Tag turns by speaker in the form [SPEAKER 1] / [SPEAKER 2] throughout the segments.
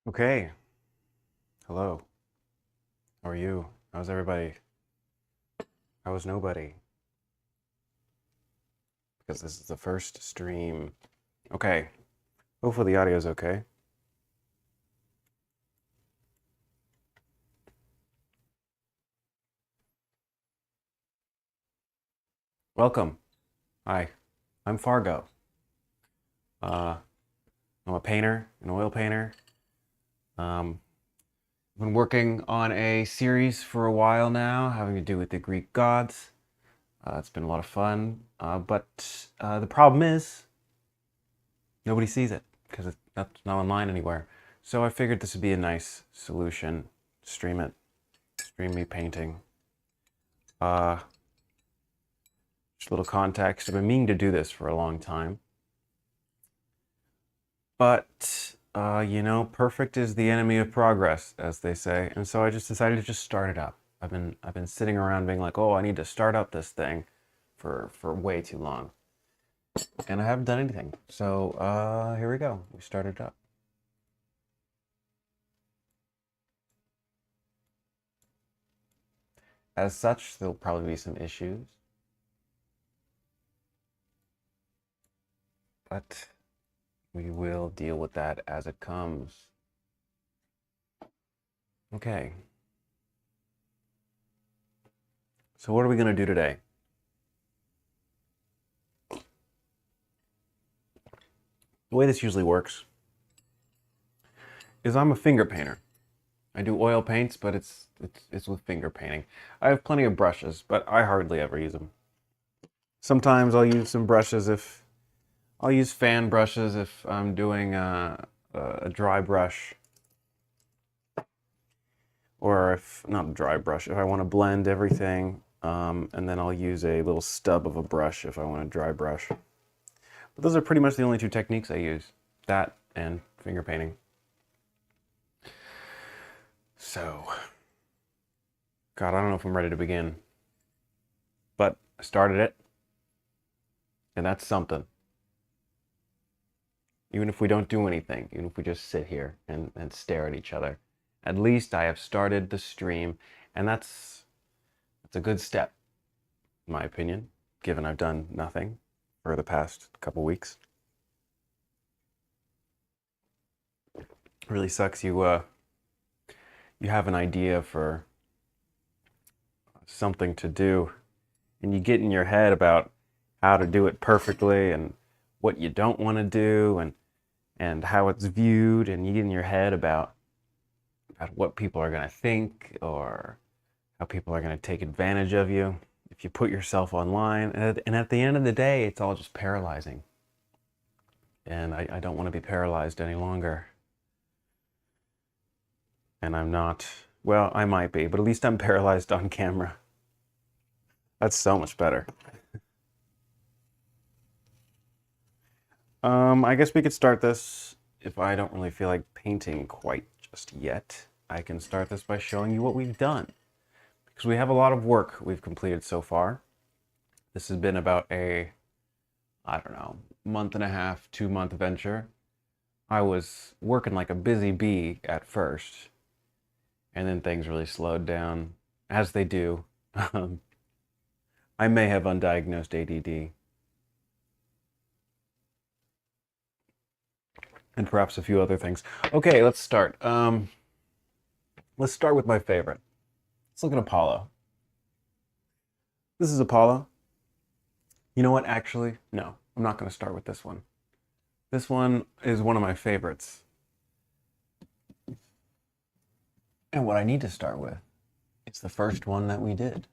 [SPEAKER 1] Okay. Hello. How are you? How's everybody? How is nobody? Because this is the first stream. Okay. Hopefully the audio is okay. Welcome. Hi. I'm Fargo. I'm a painter, an oil painter. I've been working on a series for a while now, having to do with the Greek gods. It's been a lot of fun, but the problem is nobody sees it because it's not online anywhere. So I figured this would be a nice solution. Stream it. Stream me painting. Uh, just a little context. I've been meaning to do this for a long time. But, perfect is the enemy of progress, as they say. And so I just decided to just start it up. I've been sitting around being like, oh, I need to start up this thing for way too long. And I haven't done anything. So here we go. We started up. As such, there'll probably be some issues. But we will deal with that as it comes. Okay. So what are we going to do today? The way this usually works is I'm a finger painter. I do oil paints, but it's with finger painting. I have plenty of brushes, but I hardly ever use them. Sometimes I'll use some brushes if I'll use fan brushes if I'm doing a dry brush, or if not a dry brush, if I want to blend everything, and then I'll use a little stub of a brush if I want a dry brush. But those are pretty much the only two techniques I use, that and finger painting. So, God, I don't know if I'm ready to begin, but I started it, and that's something. Even if we don't do anything, even if we just sit here and stare at each other, at least I have started the stream, and that's a good step, in my opinion, given I've done nothing for the past couple weeks. It really sucks you have an idea for something to do, and you get in your head about how to do it perfectly and what you don't want to do and how it's viewed, and you get in your head about what people are going to think or how people are going to take advantage of you if you put yourself online. And at the end of the day, it's all just paralyzing. And I don't want to be paralyzed any longer. And I'm not, well, I might be, but at least I'm paralyzed on camera. That's so much better. I guess we could start this if I don't really feel like painting quite just yet. I can start this by showing you what we've done, because we have a lot of work we've completed so far. This has been about a, I don't know, month and a half, 2-month venture. I was working like a busy bee at first, and then things really slowed down, as they do. I may have undiagnosed ADD. And perhaps a few other things. Okay, let's start. Let's start with my favorite. Let's look at Apollo. This is Apollo. You know what, actually? No, I'm not going to start with this one. This one is one of my favorites. And what I need to start with is the first one that we did.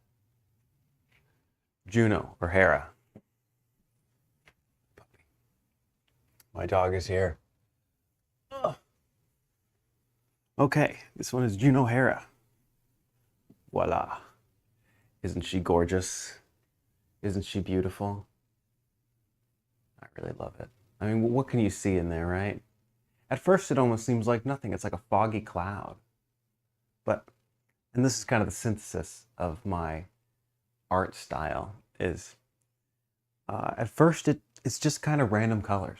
[SPEAKER 1] Juno, or Hera. My dog is here. Okay, this one is Juno Hera. Voila. Isn't she gorgeous? Isn't she beautiful? I really love it. I mean, what can you see in there, right? At first, it almost seems like nothing. It's like a foggy cloud. And this is kind of the synthesis of my art style, is at first it's just kind of random colors,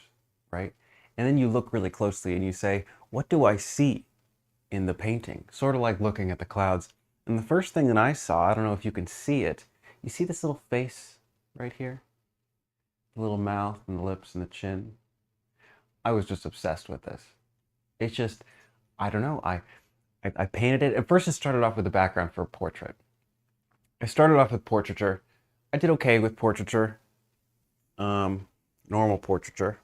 [SPEAKER 1] right? And then you look really closely and you say, what do I see in the painting? Sort of like looking at the clouds. And the first thing that I saw, I don't know if you can see it, you see this little face right here? The little mouth and the lips and the chin. I was just obsessed with this. It's just, I don't know, I painted it. At first it started off with a background for a portrait. I started off with portraiture. I did okay with portraiture. Normal portraiture.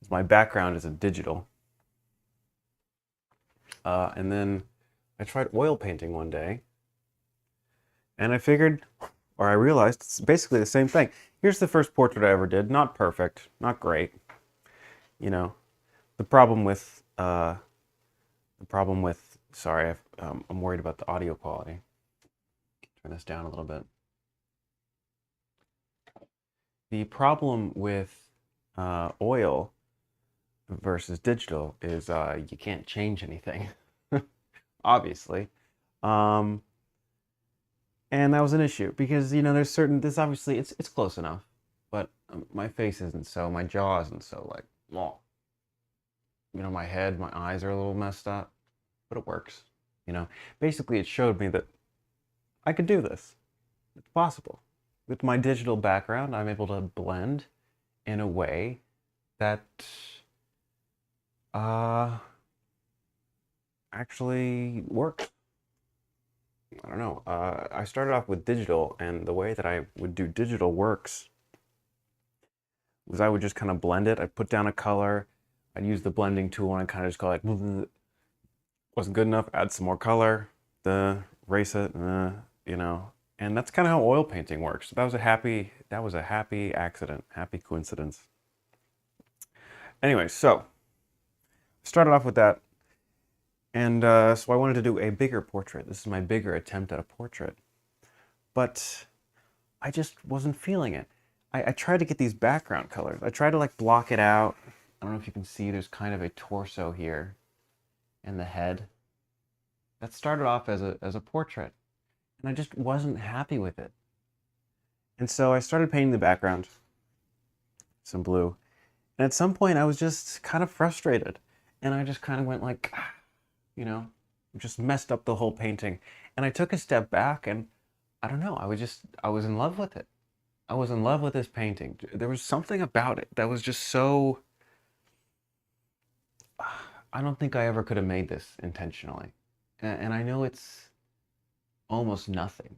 [SPEAKER 1] My background is a digital. And then I tried oil painting one day. And I figured, or I realized, it's basically the same thing. Here's the first portrait I ever did. Not perfect, not great. You know, the problem with, sorry, I'm worried about the audio quality. Turn this down a little bit. The problem with oil versus digital is you can't change anything, obviously. And that was an issue because, you know, this obviously, it's close enough, but my face isn't so, my jaw isn't so like, well, you know, my head, my eyes are a little messed up, but it works, you know. Basically, it showed me that I could do this. It's possible. With my digital background, I'm able to blend in a way that actually works. I don't know. I started off with digital, and the way that I would do digital works was I would just kind of blend it. I'd put down a color. I'd use the blending tool, and I'd kind of just go like, wasn't good enough, add some more color, erase it, you know. And that's kind of how oil painting works. That was a happy accident, happy coincidence. Anyway, so started off with that. And so I wanted to do a bigger portrait. This is my bigger attempt at a portrait. But I just wasn't feeling it. I tried to get these background colors. I tried to like block it out. I don't know if you can see, there's kind of a torso here and the head. That started off as a portrait. And I just wasn't happy with it. And so I started painting the background, some blue. And at some point I was just kind of frustrated. And I just kind of went like, you know, just messed up the whole painting. And I took a step back and I don't know, I was in love with it. I was in love with this painting. There was something about it that was just so, I don't think I ever could have made this intentionally. And I know it's almost nothing,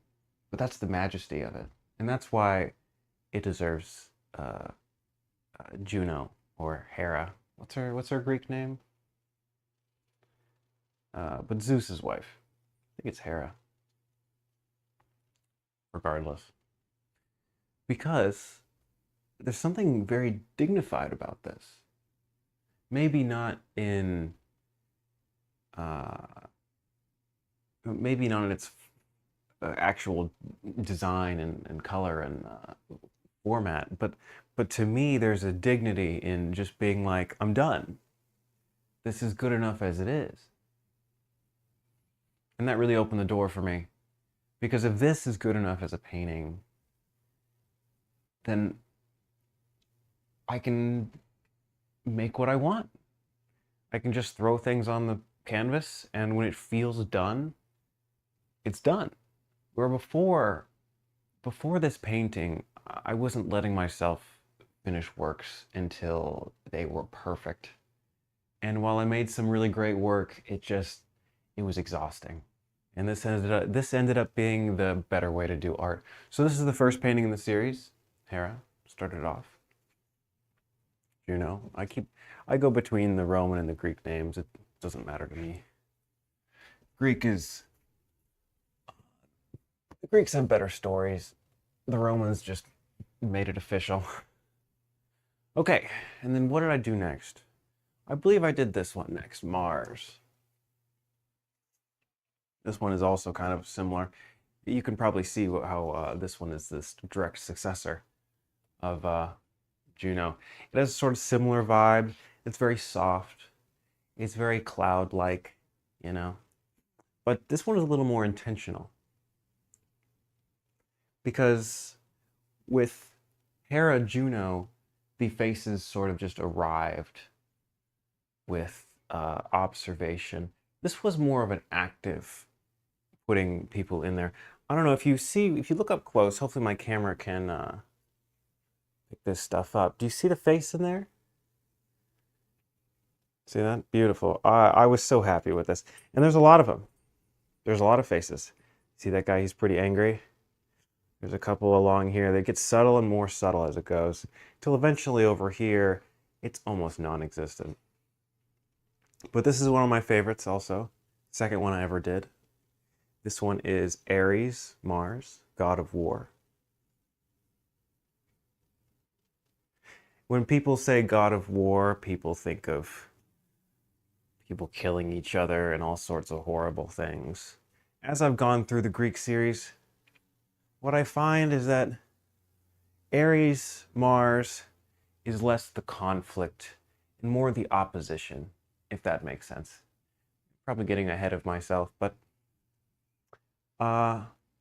[SPEAKER 1] but that's the majesty of it. And that's why it deserves Juno or Hera. What's her Greek name? But Zeus's wife. I think it's Hera. Regardless. Because there's something very dignified about this. Maybe not in its actual design and color and format, but to me there's a dignity in just being like, I'm done. This is good enough as it is. And that really opened the door for me. Because if this is good enough as a painting, then I can make what I want. I can just throw things on the canvas, and when it feels done, it's done. Where before this painting, I wasn't letting myself finish works until they were perfect. And while I made some really great work, it was exhausting. And this ended up being the better way to do art. So this is the first painting in the series. Hera started off. You know, I go between the Roman and the Greek names. It doesn't matter to me. The Greeks have better stories. The Romans just made it official. Okay, and then what did I do next? I believe I did this one next, Mars. This one is also kind of similar. You can probably see how this one is this direct successor of Juno. It has a sort of similar vibe. It's very soft. It's very cloud-like, you know. But this one is a little more intentional. Because with Hera Juno, the faces sort of just arrived with observation. This was more of an active putting people in there. I don't know if you see, if you look up close, hopefully my camera can pick this stuff up. Do you see the face in there? See that? Beautiful. I was so happy with this. And there's a lot of them. There's a lot of faces. See that guy? He's pretty angry. There's a couple along here. They get subtle and more subtle as it goes, till eventually over here, it's almost non-existent. But this is one of my favorites also. Second one I ever did. This one is Ares, Mars, god of war. When people say god of war, people think of people killing each other and all sorts of horrible things. As I've gone through the Greek series, what I find is that Ares, Mars, is less the conflict and more the opposition, if that makes sense. Probably getting ahead of myself, but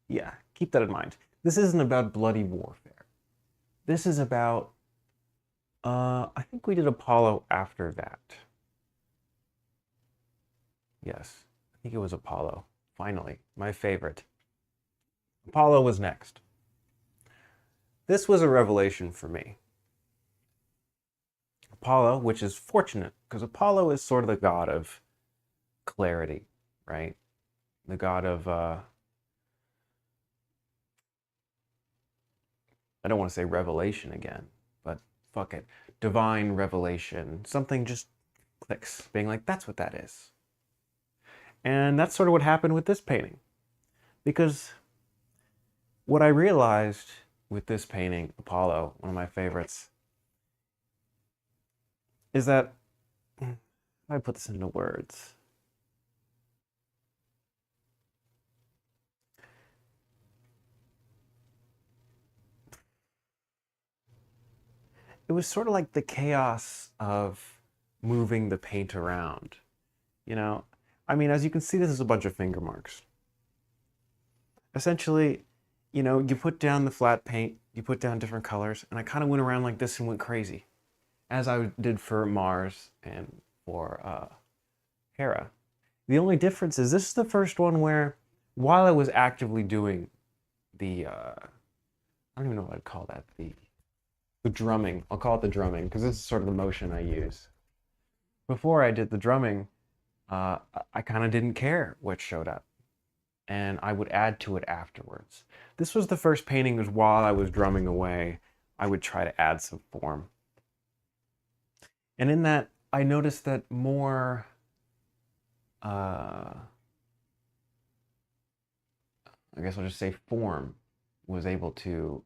[SPEAKER 1] yeah, keep that in mind. This isn't about bloody warfare. This is about, I think we did Apollo after that. Yes, I think it was Apollo. Finally, my favorite. Apollo was next. This was a revelation for me. Apollo, which is fortunate, because Apollo is sort of the god of clarity, right? The god of, I don't want to say revelation again, but fuck it. Divine revelation. Something just clicks, being like, that's what that is. And that's sort of what happened with this painting. Because what I realized with this painting, Apollo, one of my favorites, is that, how do I put this into words? It was sort of like the chaos of moving the paint around. You know, I mean, as you can see, this is a bunch of finger marks. Essentially, you know, you put down the flat paint, you put down different colors, and I kind of went around like this and went crazy, as I did for Mars and for Hera. The only difference is this is the first one where, while I was actively doing the, I don't even know what I'd call that, the drumming. I'll call it the drumming, because this is sort of the motion I use. Before I did the drumming, I kind of didn't care what showed up, and I would add to it afterwards. This was the first painting was while I was drumming away, I would try to add some form. And in that, I noticed that more, I guess I'll just say form, was able to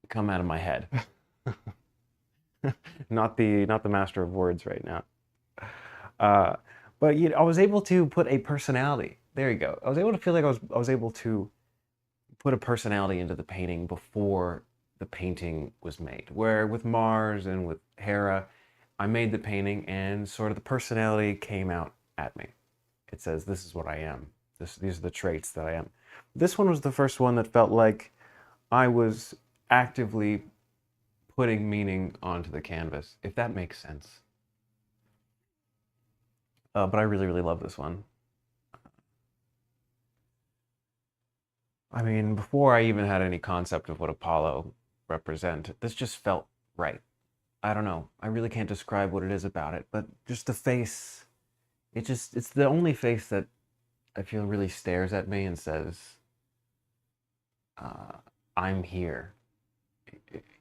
[SPEAKER 1] come out of my head. Not the master of words right now. But you know, I was able to put a personality. There you go. I was able to feel like I was able to put a personality into the painting before the painting was made. Where with Mars and with Hera, I made the painting and sort of the personality came out at me. It says, this is what I am. These are the traits that I am. This one was the first one that felt like I was actively putting meaning onto the canvas, if that makes sense. But I really, really love this one. I mean, before I even had any concept of what Apollo represent, this just felt right. I don't know. I really can't describe what it is about it, but just the face, it's the only face that I feel really stares at me and says, I'm here.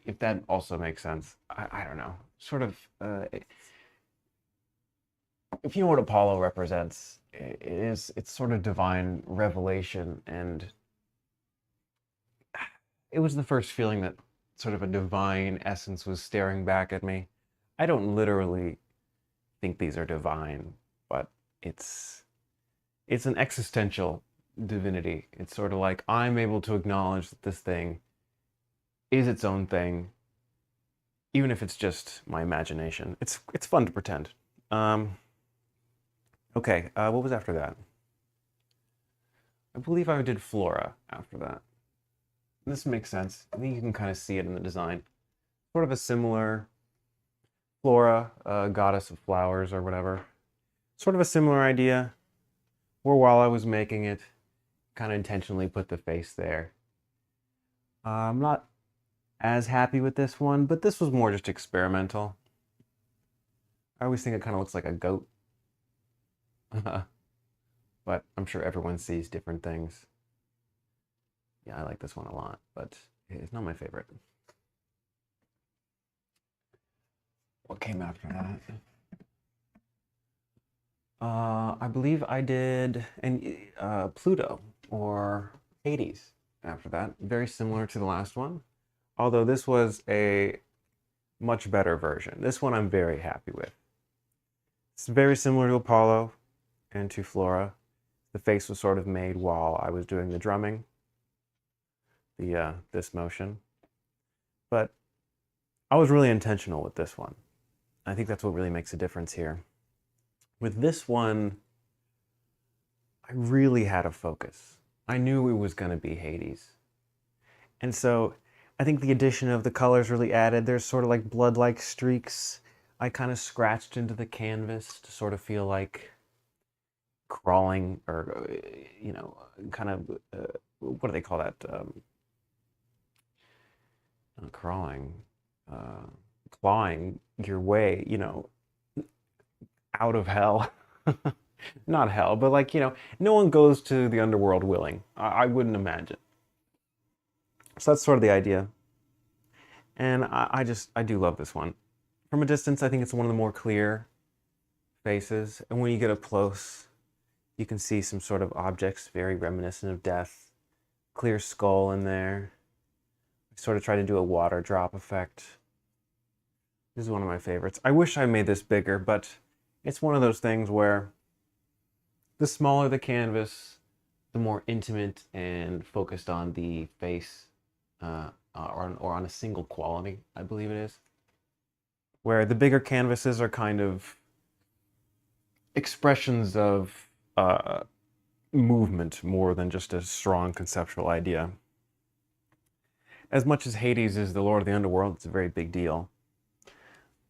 [SPEAKER 1] If that also makes sense. I don't know. Sort of, if you know what Apollo represents, it's sort of divine revelation, and it was the first feeling that sort of a divine essence was staring back at me. I don't literally think these are divine, but it's an existential divinity. It's sort of like I'm able to acknowledge that this thing is its own thing, even if it's just my imagination. It's fun to pretend. Okay, what was after that? I believe I did Flora after that. This makes sense. I think you can kind of see it in the design. Sort of a similar Flora, goddess of flowers or whatever. Sort of a similar idea, where while I was making it, kind of intentionally put the face there. I'm not as happy with this one, but this was more just experimental. I always think it kind of looks like a goat, but I'm sure everyone sees different things. Yeah, I like this one a lot, but it's not my favorite. What came after that? I believe I did Pluto or Hades after that. Very similar to the last one, although this was a much better version. This one I'm very happy with. It's very similar to Apollo and to Flora. The face was sort of made while I was doing the drumming, this motion. But I was really intentional with this one. I think that's what really makes a difference here. With this one, I really had a focus. I knew it was going to be Hades. And so I think the addition of the colors really added. There's sort of like blood-like streaks. I kind of scratched into the canvas to sort of feel like crawling or, kind of, what do they call that? Not crawling, clawing your way, out of hell. Not hell, but like, no one goes to the underworld willing. I wouldn't imagine. So that's sort of the idea. And I do love this one. From a distance, I think it's one of the more clear faces. And when you get up close, you can see some sort of objects very reminiscent of death. Clear skull in there. I sort of try to do a water drop effect. This is one of my favorites. I wish I made this bigger, but it's one of those things where the smaller the canvas, the more intimate and focused on the face, or on a single quality, I believe it is. Where the bigger canvases are kind of expressions of movement more than just a strong conceptual idea. As much as Hades is the Lord of the Underworld, it's a very big deal.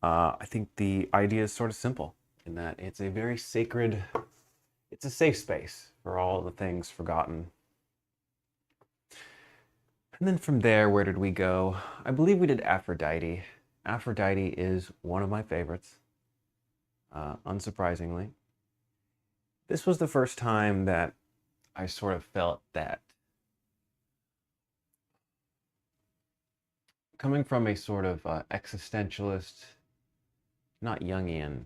[SPEAKER 1] I think the idea is sort of simple in that it's a very sacred, it's a safe space for all the things forgotten. And then from there, where did we go? I believe we did Aphrodite. Aphrodite is one of my favorites, unsurprisingly. This was the first time that I sort of felt that coming from a sort of existentialist, not Jungian,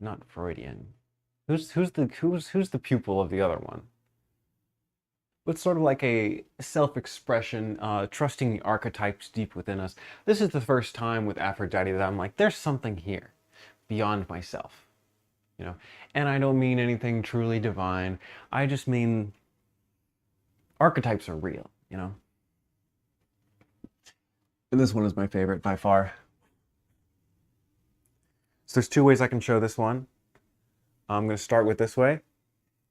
[SPEAKER 1] not Freudian. Who's the pupil of the other one? But sort of like a self-expression, trusting the archetypes deep within us. This is the first time with Aphrodite that I'm like, there's something here beyond myself, And I don't mean anything truly divine. I just mean archetypes are real, And this one is my favorite by far. So there's two ways I can show this one. I'm going to start with this way,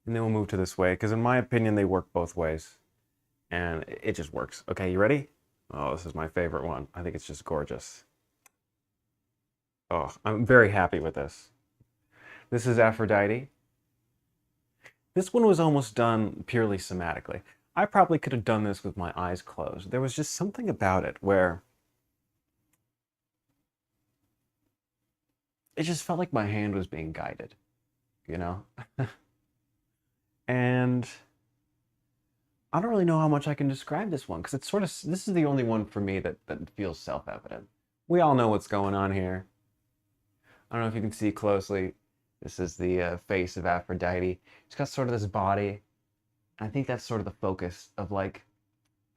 [SPEAKER 1] and then we'll move to this way, because in my opinion, they work both ways. And it just works. Okay, you ready? Oh, this is my favorite one. I think it's just gorgeous. Oh, I'm very happy with this. This is Aphrodite. This one was almost done purely somatically. I probably could have done this with my eyes closed. There was just something about it where it just felt like my hand was being guided, And I don't really know how much I can describe this one, because it's sort of, this is the only one for me that feels self-evident. We all know what's going on here. I don't know if you can see closely. This is the face of Aphrodite. She's got sort of this body. And I think that's sort of the focus of, like,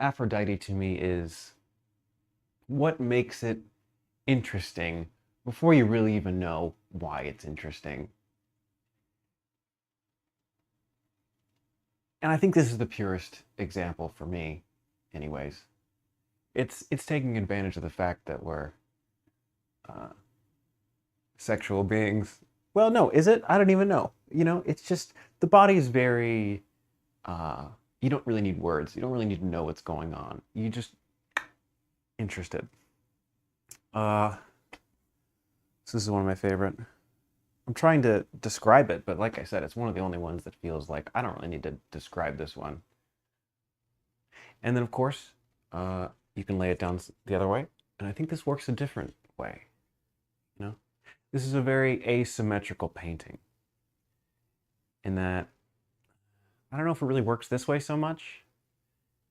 [SPEAKER 1] Aphrodite to me is what makes it interesting before you really even know why it's interesting. And I think this is the purest example for me, anyways. It's taking advantage of the fact that we're sexual beings. Well, no, is it? I don't even know. It's just, the body is very, you don't really need words. You don't really need to know what's going on. You just interested. So this is one of my favorite. I'm trying to describe it, but like I said, it's one of the only ones that feels like I don't really need to describe this one. And then, of course, you can lay it down the other way. And I think this works a different way. You know, this is a very asymmetrical painting in that I don't know if it really works this way so much.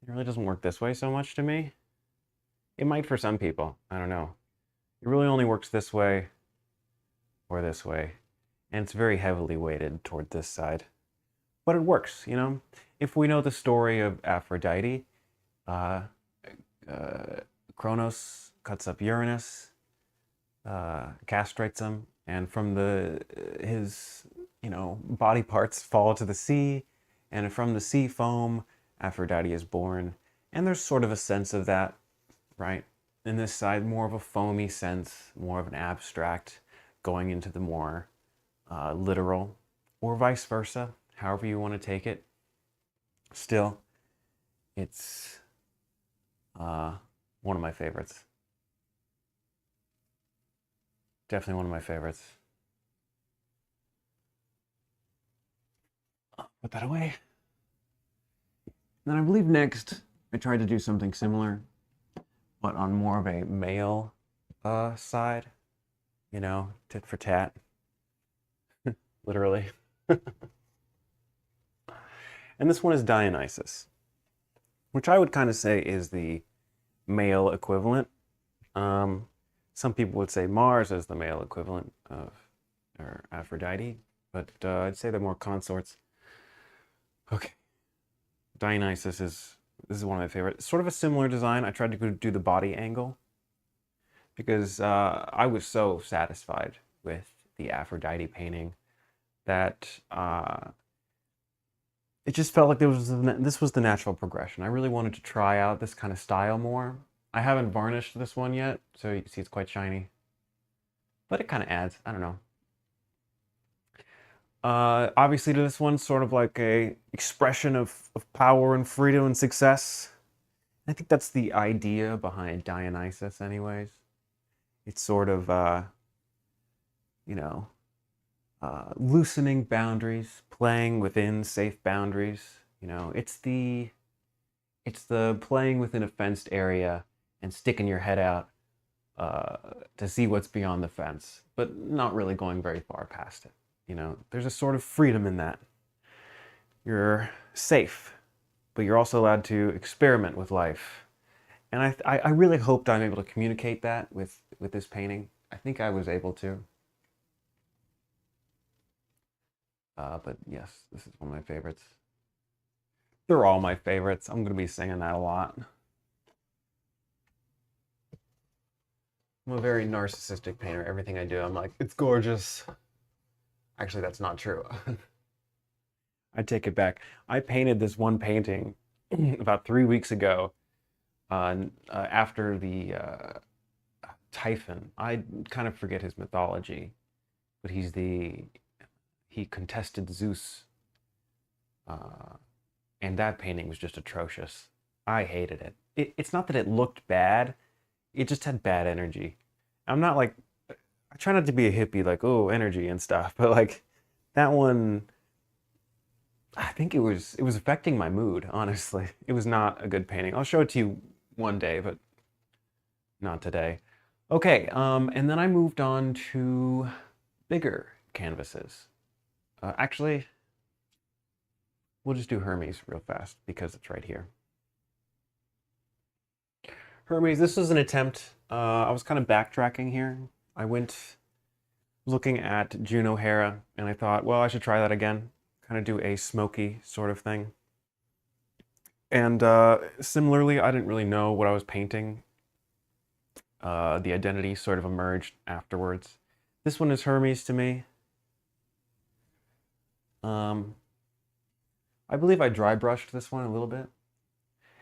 [SPEAKER 1] It really doesn't work this way so much to me. It might for some people. I don't know. It really only works this way or this way. And it's very heavily weighted toward this side. But it works, you know? If we know the story of Aphrodite, uh, Kronos cuts up Uranus, castrates him, and from his body parts fall to the sea, and from the sea foam, Aphrodite is born. And there's sort of a sense of that, right? In this side, more of a foamy sense, more of an abstract, going into the more literal, or vice versa, however you want to take it. Still, it's one of my favorites. Definitely one of my favorites. Put that away. Then I believe next I tried to do something similar, but on more of a male side, you know, tit for tat, literally. And this one is Dionysus, which I would kind of say is the male equivalent. Some people would say Mars is the male equivalent of or Aphrodite, but I'd say they're more consorts. Okay, Dionysus this is one of my favorites. Sort of a similar design. I tried to do the body angle because I was so satisfied with the Aphrodite painting that it just felt like this was the natural progression. I really wanted to try out this kind of style more. I haven't varnished this one yet, so you can see it's quite shiny. But it kind of adds, I don't know. Obviously to this one, sort of like a expression of power and freedom and success. I think that's the idea behind Dionysus anyways. It's sort of, loosening boundaries, playing within safe boundaries. You know, it's the playing within a fenced area and sticking your head out to see what's beyond the fence, but not really going very far past it. You know, there's a sort of freedom in that. You're safe, but you're also allowed to experiment with life. And I really hoped I'm able to communicate that with this painting. I think I was able to. But yes, this is one of my favorites. They're all my favorites. I'm going to be singing that a lot. I'm a very narcissistic painter. Everything I do, I'm like, it's gorgeous. Actually, that's not true. I take it back. I painted this one painting about 3 weeks ago after the Typhon. I kind of forget his mythology, but he contested Zeus, and that painting was just atrocious. I hated it. It's not that it looked bad, it just had bad energy. I'm not like, I try not to be a hippie, like, oh, energy and stuff, but like that one, I think it was affecting my mood, honestly. It was not a good painting. I'll show it to you one day, but not today. Okay, and then I moved on to bigger canvases. Actually, we'll just do Hermes real fast because it's right here. Hermes, this was an attempt. I was kind of backtracking here. I went looking at Juno Hera, and I thought, well, I should try that again. Kind of do a smoky sort of thing. And similarly, I didn't really know what I was painting. The identity sort of emerged afterwards. This one is Hermes to me. I believe I dry brushed this one a little bit.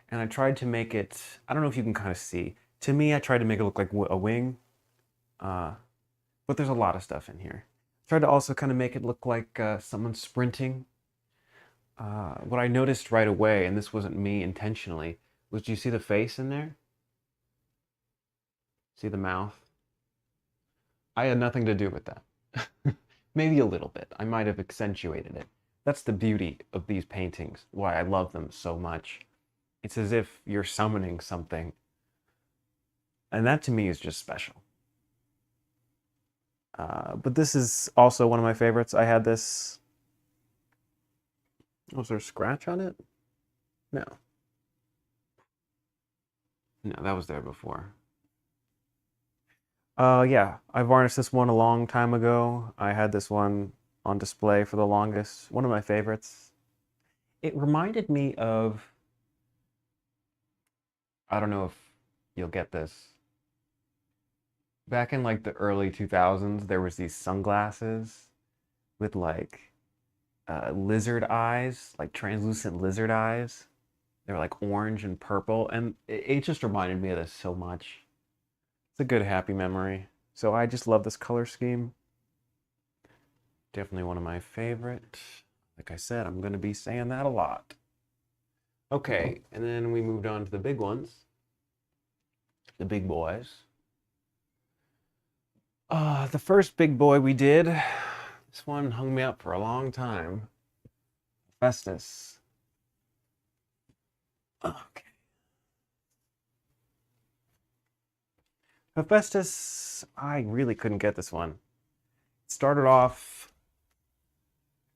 [SPEAKER 1] And I tried to make it, I don't know if you can kind of see. To me, I tried to make it look like a wing. But there's a lot of stuff in here. Tried to also kind of make it look like someone sprinting. What I noticed right away, and this wasn't me intentionally, was do you see the face in there? See the mouth? I had nothing to do with that. Maybe a little bit. I might have accentuated it. That's the beauty of these paintings, why I love them so much. It's as if you're summoning something. And that to me is just special. But this is also one of my favorites. I had this. Was there a scratch on it? No. No, that was there before. Yeah, I varnished this one a long time ago. I had this one on display for the longest. One of my favorites. It reminded me of, I don't know if you'll get this. Back in like the early 2000s, there was these sunglasses with like lizard eyes, like translucent lizard eyes. They were like orange and purple, and it just reminded me of this so much. It's a good, happy memory. So I just love this color scheme. Definitely one of my favorite. Like I said, I'm going to be saying that a lot. Okay, and then we moved on to the big ones. The big boys. The first big boy we did, this one hung me up for a long time. Festus. Okay. Hephaestus, I really couldn't get this one. It started off,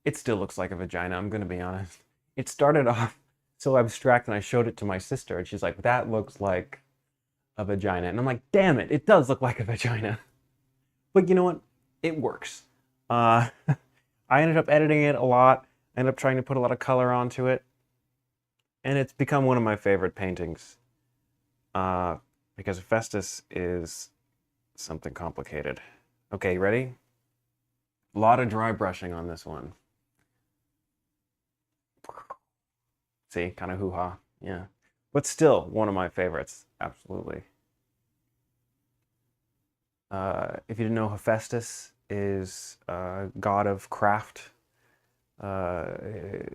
[SPEAKER 1] it still looks like a vagina, I'm gonna be honest. It started off so abstract, and I showed it to my sister, and she's like, that looks like a vagina. And I'm like, damn it, it does look like a vagina. But you know what? It works. I ended up editing it a lot. I ended up trying to put a lot of color onto it. And it's become one of my favorite paintings. Because Festus is something complicated. Okay, you ready? A lot of dry brushing on this one. See, kind of hoo-ha, yeah. But still, one of my favorites, absolutely. If you didn't know, Hephaestus is a god of craft. The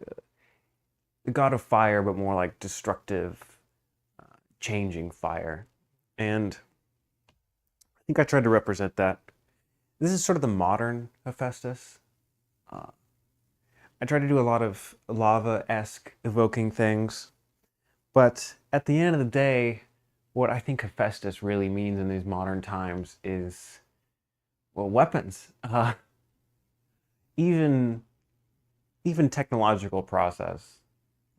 [SPEAKER 1] god of fire, but more like destructive, changing fire. And I think I tried to represent that. This is sort of the modern Hephaestus. I tried to do a lot of lava-esque evoking things. But at the end of the day, what I think Hephaestus really means in these modern times is, well, weapons. Even technological process,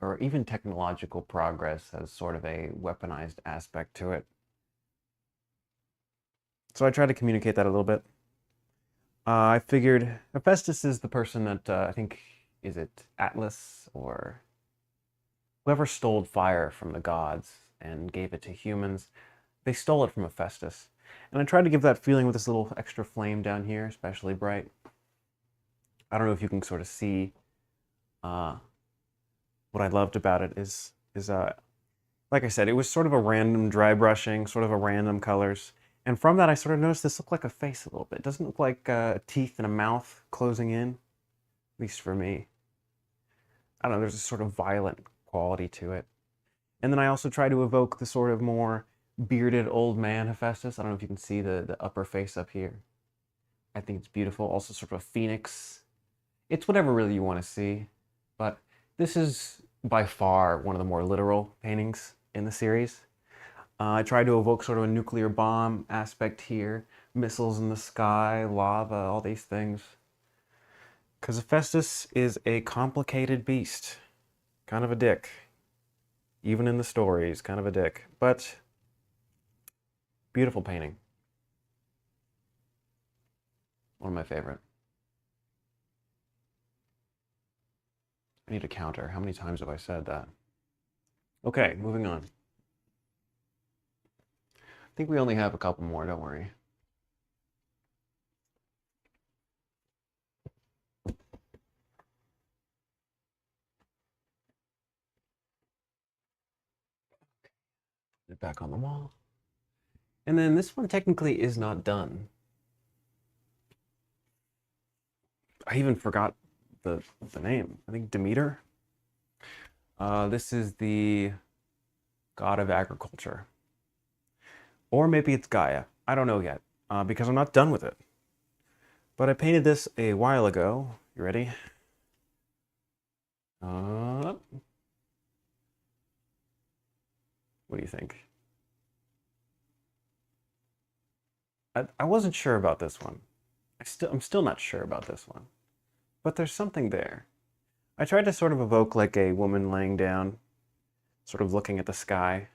[SPEAKER 1] or even technological progress has sort of a weaponized aspect to it. So I tried to communicate that a little bit. I figured Hephaestus is the person that, I think, is it Atlas or whoever stole fire from the gods and gave it to humans. They stole it from Hephaestus. And I tried to give that feeling with this little extra flame down here, especially bright. I don't know if you can sort of see what I loved about it is like I said, it was sort of a random dry brushing, sort of a random colors. And from that, I sort of noticed this looked like a face a little bit. It doesn't look like teeth and a mouth closing in, at least for me. I don't know, there's a sort of violent quality to it. And then I also try to evoke the sort of more bearded old man Hephaestus. I don't know if you can see the upper face up here. I think it's beautiful. Also sort of a phoenix. It's whatever really you want to see. But this is by far one of the more literal paintings in the series. I tried to evoke sort of a nuclear bomb aspect here. Missiles in the sky, lava, all these things. Because Hephaestus is a complicated beast. Kind of a dick. Even in the stories, kind of a dick. But beautiful painting. One of my favorite. I need a counter. How many times have I said that? Okay, moving on. I think we only have a couple more, don't worry. Put it back on the wall. And then this one technically is not done. I even forgot the name. I think Demeter. This is the god of agriculture. Or maybe it's Gaia. I don't know yet, because I'm not done with it. But I painted this a while ago. You ready? What do you think? I wasn't sure about this one. I'm still not sure about this one. But there's something there. I tried to sort of evoke like a woman laying down, sort of looking at the sky.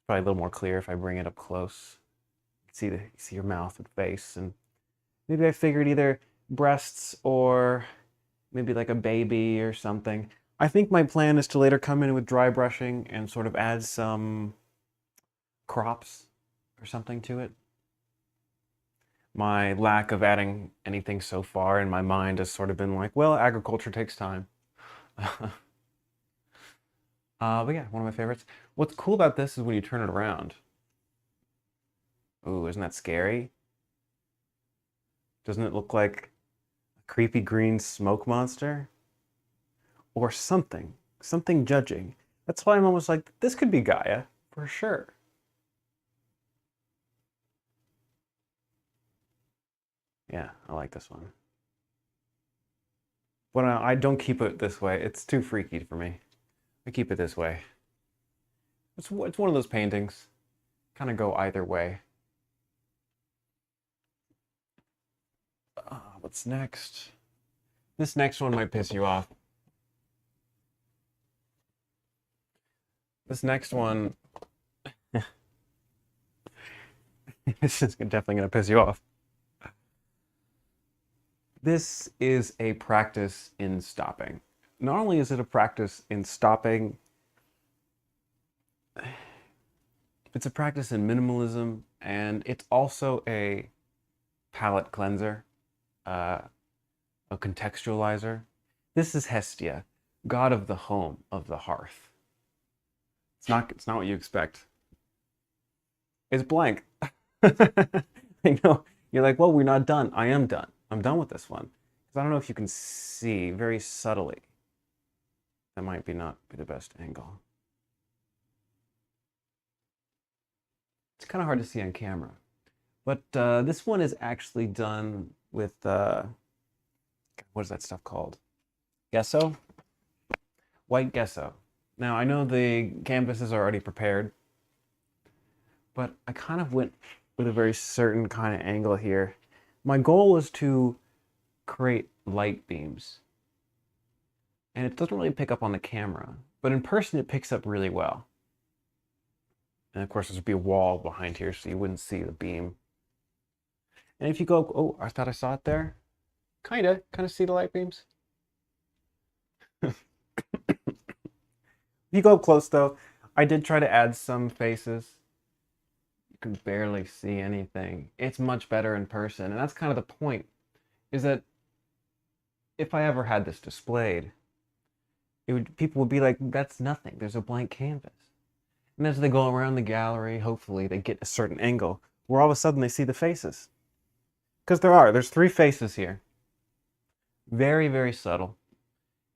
[SPEAKER 1] Probably a little more clear if I bring it up close. You see your mouth and face, and maybe I figured either breasts or maybe like a baby or something. I think my plan is to later come in with dry brushing and sort of add some crops or something to it. My lack of adding anything so far in my mind has sort of been like, well, agriculture takes time. But yeah, one of my favorites. What's cool about this is when you turn it around. Ooh, isn't that scary? Doesn't it look like a creepy green smoke monster? Or something. Something judging. That's why I'm almost like, this could be Gaia, for sure. Yeah, I like this one. But I don't keep it this way. It's too freaky for me. I keep it this way. It's one of those paintings. Kind of go either way. What's next? This next one might piss you off. This next one, this is definitely going to piss you off. This is a practice in stopping. Not only is it a practice in stopping, it's a practice in minimalism, and it's also a palette cleanser, a contextualizer. This is Hestia, god of the home, of the hearth. It's not what you expect. It's blank. I know. You're like, well, we're not done. I am done. I'm done with this one. Because I don't know if you can see very subtly. That might be not be the best angle. It's kind of hard to see on camera. But this one is actually done with, what is that stuff called? Gesso? White gesso. Now, I know the canvases are already prepared, but I kind of went with a very certain kind of angle here. My goal was to create light beams. And it doesn't really pick up on the camera, but in person it picks up really well. And of course, there's be a wall behind here, so you wouldn't see the beam. And if you go, oh, I thought I saw it there. Kind of see the light beams. If you go up close though, I did try to add some faces. You can barely see anything. It's much better in person, and that's kind of the point, is that if I ever had this displayed, people would be like, that's nothing. There's a blank canvas. And as they go around the gallery, hopefully they get a certain angle where all of a sudden they see the faces. Because there's 3 faces here. Very, very subtle.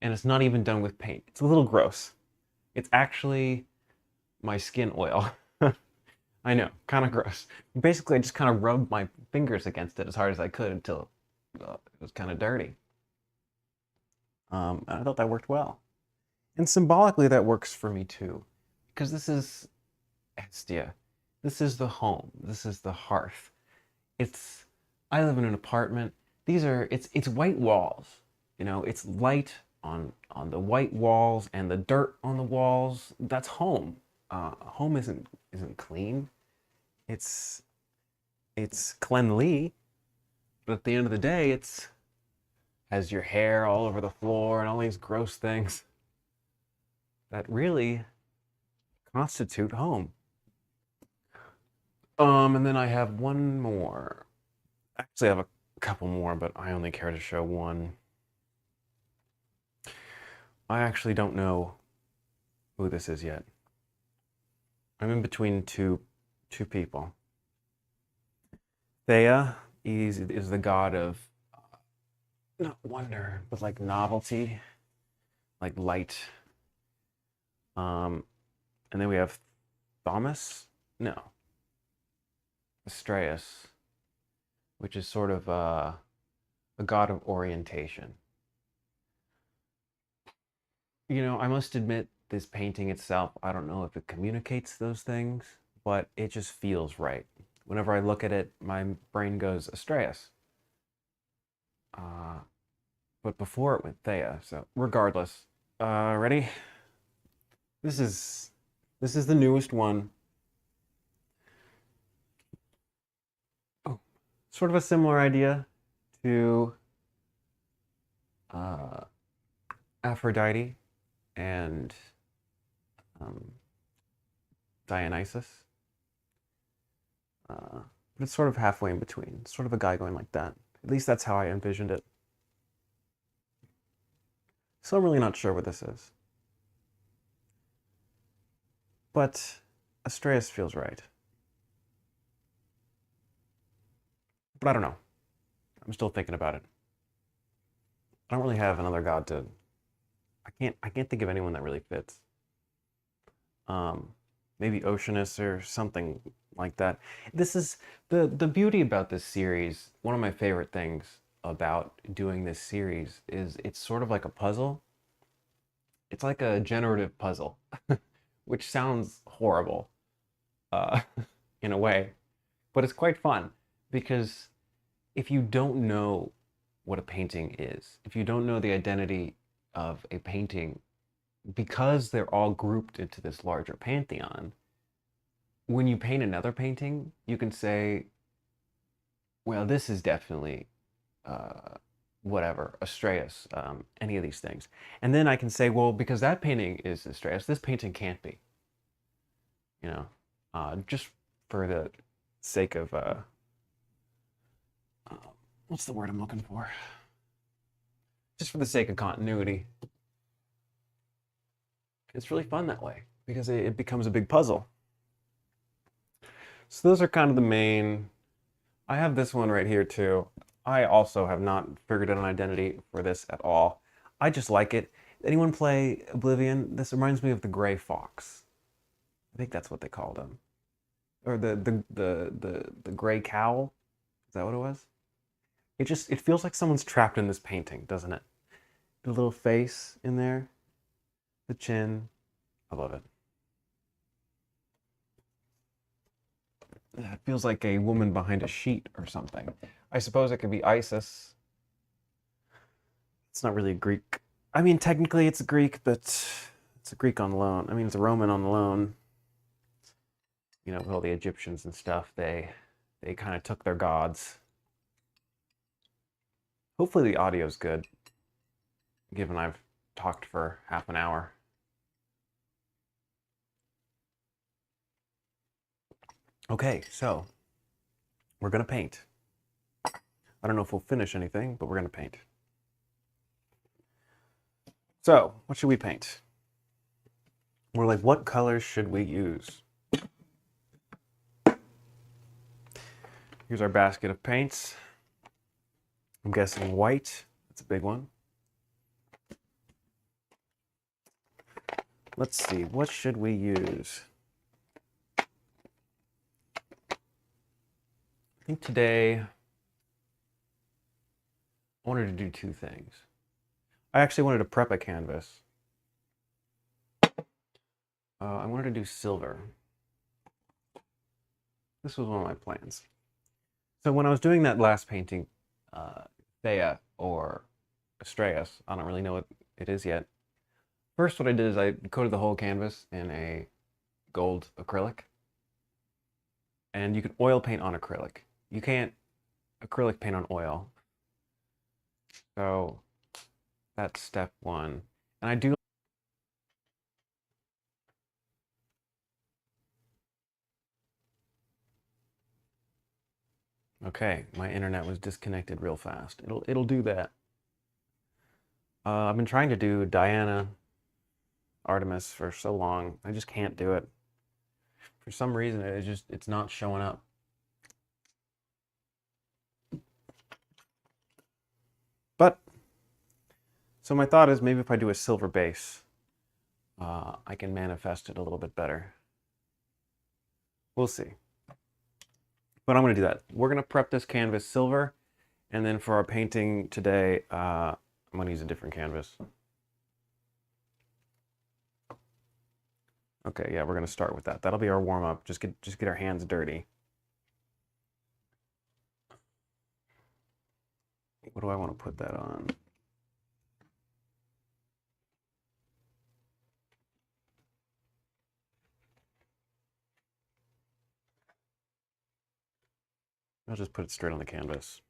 [SPEAKER 1] And it's not even done with paint. It's a little gross. It's actually my skin oil. I know, kind of gross. Basically, I just kind of rubbed my fingers against it as hard as I could until it was kind of dirty. And I thought that worked well. And symbolically, that works for me too. Because this is Hestia. This is the home. This is the hearth. I live in an apartment. It's white walls. You know, it's light on the white walls and the dirt on the walls. That's home. Home isn't clean. It's cleanly, but at the end of the day, it's has your hair all over the floor and all these gross things that really constitute home. And then I have one more. Actually, I have a couple more, but I only care to show one. I actually don't know who this is yet. I'm in between two people. Thea is the god of not wonder, but like novelty, like light. And then we have Thomas? No. Astraeus. which is sort of a god of orientation. You know, I must admit, this painting itself, I don't know if it communicates those things, but it just feels right. Whenever I look at it, my brain goes Astreus. Uh, but before it went Thea, so regardless. Ready? This is the newest one. Oh, sort of a similar idea to uh, Aphrodite and um, Dionysus. But it's sort of halfway in between. It's sort of a guy going like that. At least that's how I envisioned it. So I'm really not sure what this is. But Astreus feels right. But I don't know. I'm still thinking about it. I don't really have another god to... I can't think of anyone that really fits. Maybe Oceanus or something like that. This is the beauty about this series. One of my favorite things about doing this series is it's sort of like a puzzle. It's like a generative puzzle, which sounds horrible uh, in a way, but it's quite fun because if you don't know what a painting is, if you don't know the identity of a painting, because they're all grouped into this larger pantheon, when you paint another painting, you can say, well, this is definitely whatever, Astreus, any of these things. And then I can say, well, because that painting is Astreus, this painting can't be. You know, just for the sake of, what's the word I'm looking for? Just for the sake of continuity. It's really fun that way because it becomes a big puzzle. So those are kind of the main. I have this one right here too. I also have not figured out an identity for this at all. I just like it. Anyone play Oblivion? This reminds me of the Gray Fox. I think that's what they called him. Or the Gray Cowl. Is that what it was? It feels like someone's trapped in this painting, doesn't it? The little face in there. The chin. I love it. It feels like a woman behind a sheet or something. I suppose it could be Isis. It's not really Greek. I mean, technically it's Greek, but it's a Greek on loan. I mean, it's a Roman on loan. You know, with all the Egyptians and stuff, they kind of took their gods. Hopefully the audio's good, given I've talked for half an hour. Okay, so we're gonna paint. I don't know if we'll finish anything, but we're gonna paint. So, what should we paint? We're like, what colors should we use? Here's our basket of paints. I'm guessing white. That's a big one. Let's see, what should we use? I think today I wanted to do two things. I actually wanted to prep a canvas. I wanted to do silver. This was one of my plans. So when I was doing that last painting, Thea or Astreus, I don't really know what it is yet. First, what I did is I coated the whole canvas in a gold acrylic. And you can oil paint on acrylic. You can't acrylic paint on oil. So that's step one. And I do. Okay, my internet was disconnected real fast. It'll do that. I've been trying to do Diana, Artemis for so long. I just can't do it. For some reason, it's not showing up. But so my thought is maybe if I do a silver base, I can manifest it a little bit better. We'll see. But I'm going to do that. We're going to prep this canvas silver, and then for our painting today, I'm going to use a different canvas. Okay, yeah, we're going to start with that. That'll be our warm-up. Just get our hands dirty. What do I want to put that on? I'll just put it straight on the canvas.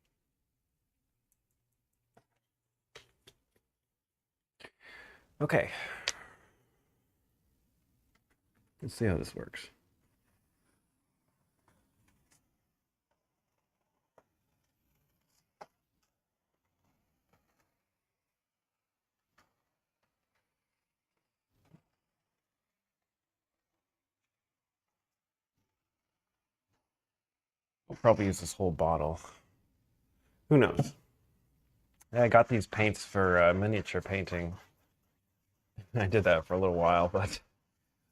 [SPEAKER 1] Okay. Let's see how this works. I'll probably use this whole bottle. Who knows? I got these paints for miniature painting. I did that for a little while, but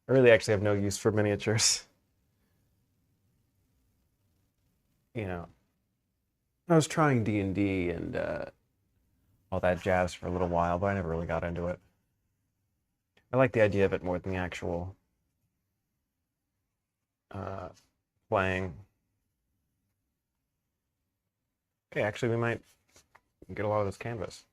[SPEAKER 1] I really actually have no use for miniatures. You know, I was trying D&D and all that jazz for a little while, but I never really got into it. I like the idea of it more than the actual uh, playing. Okay, actually, we might get a lot of this canvas.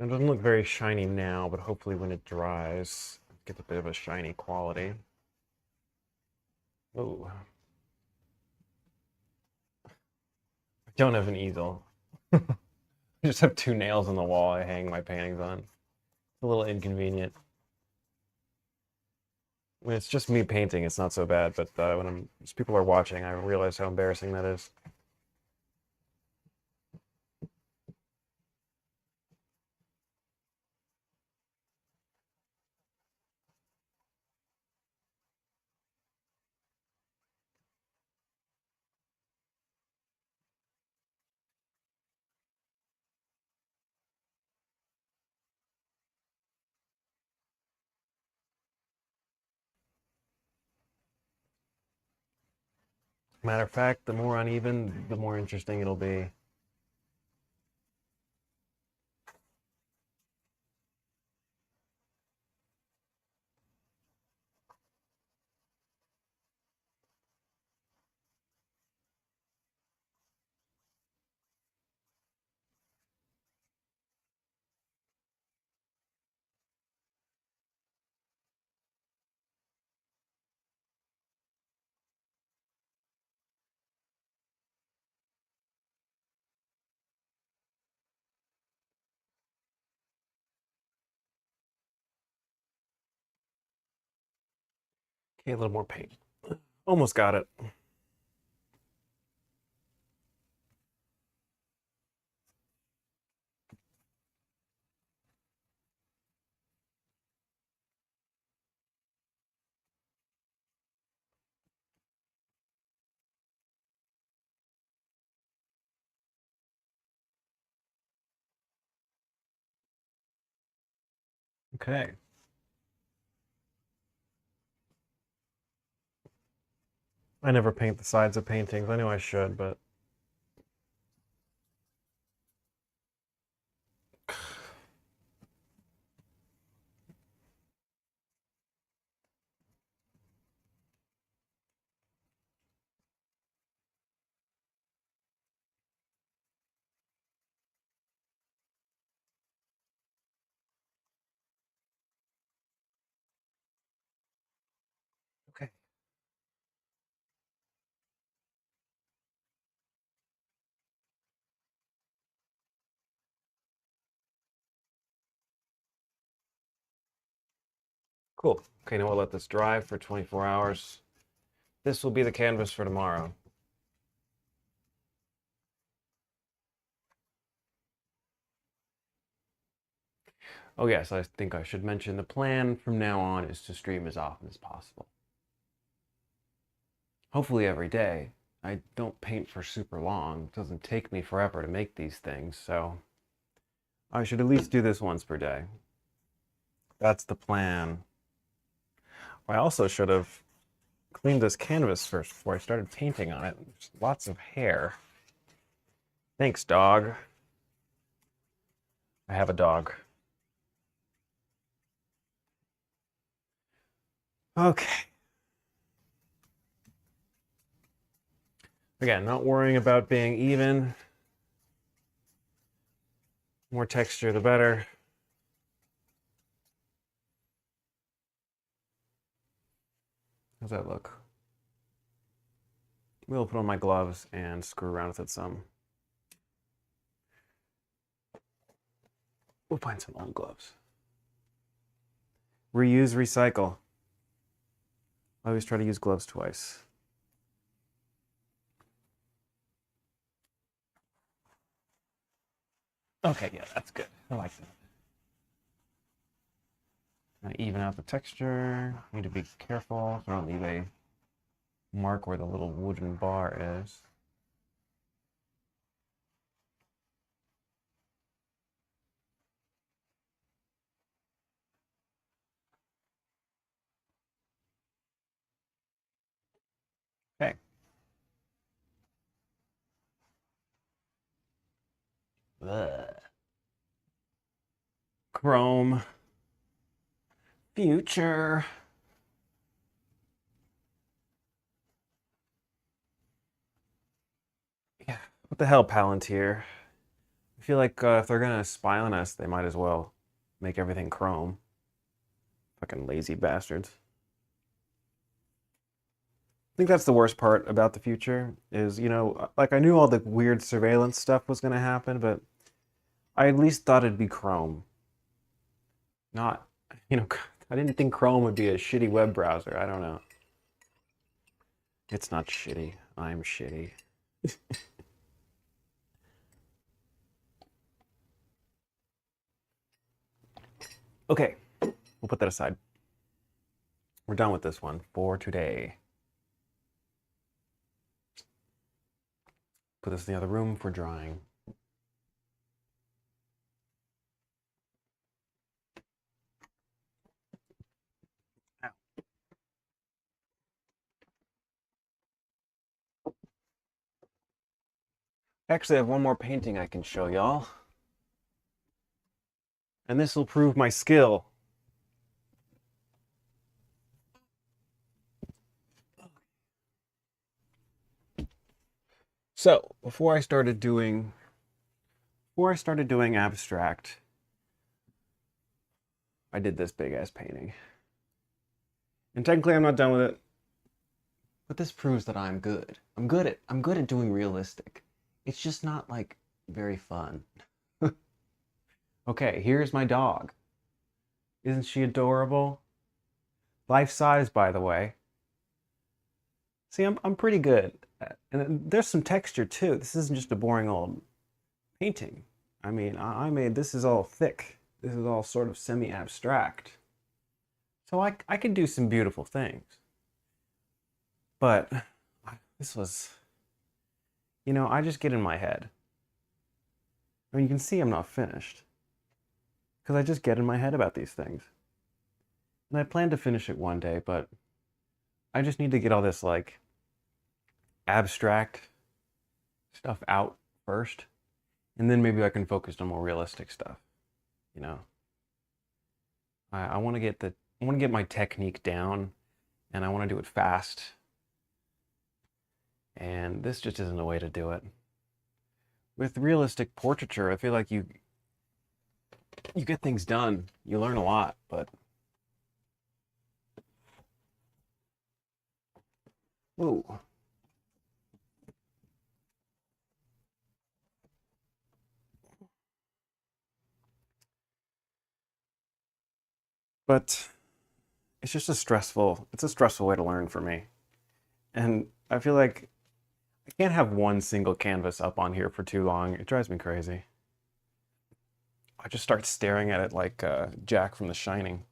[SPEAKER 1] It doesn't look very shiny now, but hopefully when it dries, it gets a bit of a shiny quality. Oh, I don't have an easel. I just have two nails on the wall I hang my paintings on. It's a little inconvenient. When it's just me painting, it's not so bad, but when people are watching, I realize how embarrassing that is. Matter of fact, the more uneven, the more interesting it'll be. Okay, a little more paint. Almost got it. Okay. I never paint the sides of paintings. I know I should, but okay. Cool. Okay, now we'll let this dry for 24 hours. This will be the canvas for tomorrow. Oh yes, I think I should mention the plan from now on is to stream as often as possible. Hopefully every day. I don't paint for super long. It doesn't take me forever to make these things, so I should at least do this once per day. That's the plan. I also should have cleaned this canvas first before I started painting on it. There's lots of hair. Thanks, dog. I have a dog. Okay. Again, not worrying about being even. More texture, the better. How's that look? We'll put on my gloves and screw around with it some. We'll find some old gloves. Reuse, recycle. I always try to use gloves twice. Okay, yeah, that's good. I like that. Now even out the texture. Need to be careful so I don't leave a mark where the little wooden bar is. Okay. Ugh. Chrome. Future. Yeah. What the hell, Palantir? I feel like if they're gonna spy on us, they might as well make everything chrome. Fucking lazy bastards. I think that's the worst part about the future is, like I knew all the weird surveillance stuff was gonna happen, but I at least thought it'd be Chrome. Not, I didn't think Chrome would be a shitty web browser. I don't know. It's not shitty. I'm shitty. Okay, we'll put that aside. We're done with this one for today. Put this in the other room for drying. Actually, I have one more painting I can show y'all. And this will prove my skill. So, before I started doing abstract, I did this big ass painting. And technically I'm not done with it. But this proves that I'm good. I'm good at doing realistic. It's just not like very fun. Okay, here's my dog. Isn't she adorable? Life size, by the way. See, I'm pretty good. And there's some texture too. This isn't just a boring old painting. I mean, I made this is all thick. This is all sort of semi-abstract. So I can do some beautiful things. But this was, I just get in my head. I mean, you can see I'm not finished. Because I just get in my head about these things. And I plan to finish it one day, but I just need to get all this, like, abstract stuff out first. And then maybe I can focus on more realistic stuff. I want to get my technique down, and I want to do it fast. And this just isn't a way to do it. With realistic portraiture, I feel like you get things done. You learn a lot, but whoa. But it's just a stressful way to learn for me. And I feel like I can't have one single canvas up on here for too long. It drives me crazy. I just start staring at it like Jack from The Shining.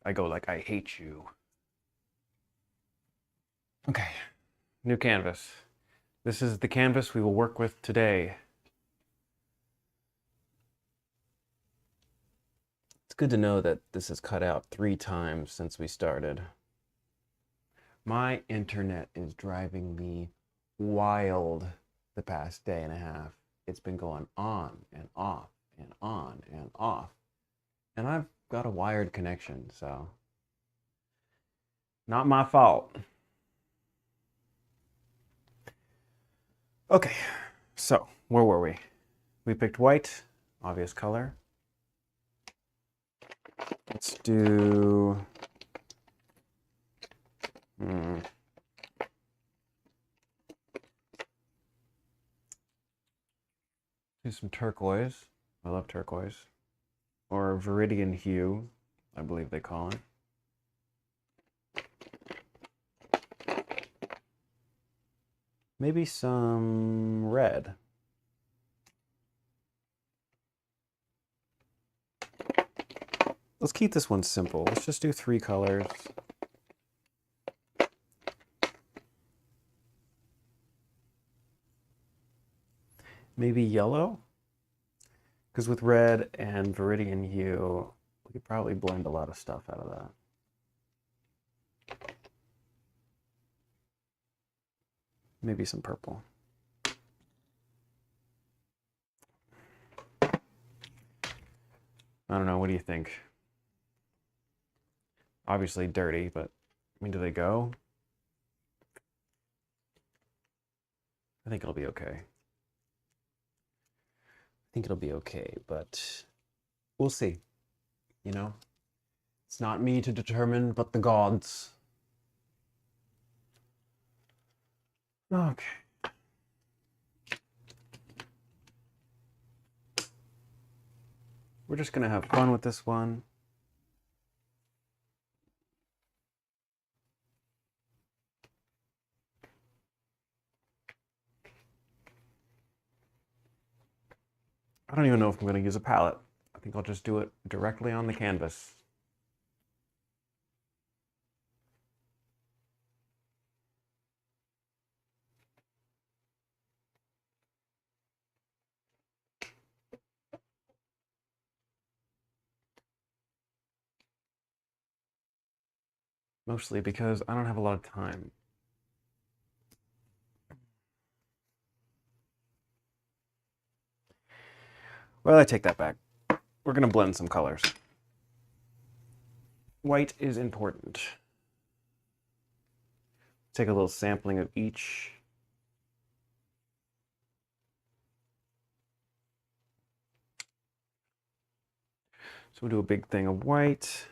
[SPEAKER 1] I go like, I hate you. Okay, new canvas. This is the canvas we will work with today. It's good to know that this is cut out 3 times since we started. My internet is driving me wild the past day and a half. It's been going on and off and on and off. And I've got a wired connection, so not my fault. Okay, so where were we? We picked white, obvious color. Let's do some turquoise. I love turquoise. Or viridian hue, I believe they call it. Maybe some red. Let's keep this one simple. Let's just do 3 colors. Maybe yellow? Because with red and viridian hue, we could probably blend a lot of stuff out of that. Maybe some purple. I don't know, what do you think? Obviously dirty, but I mean, do they go? I think it'll be okay. I think it'll be okay, but we'll see. You know? It's not me to determine, but the gods. Okay. We're just gonna have fun with this one. I don't even know if I'm gonna use a palette. I think I'll just do it directly on the canvas. Mostly because I don't have a lot of time. Well, I take that back. We're gonna blend some colors. White is important. Take a little sampling of each. So we'll do a big thing of white.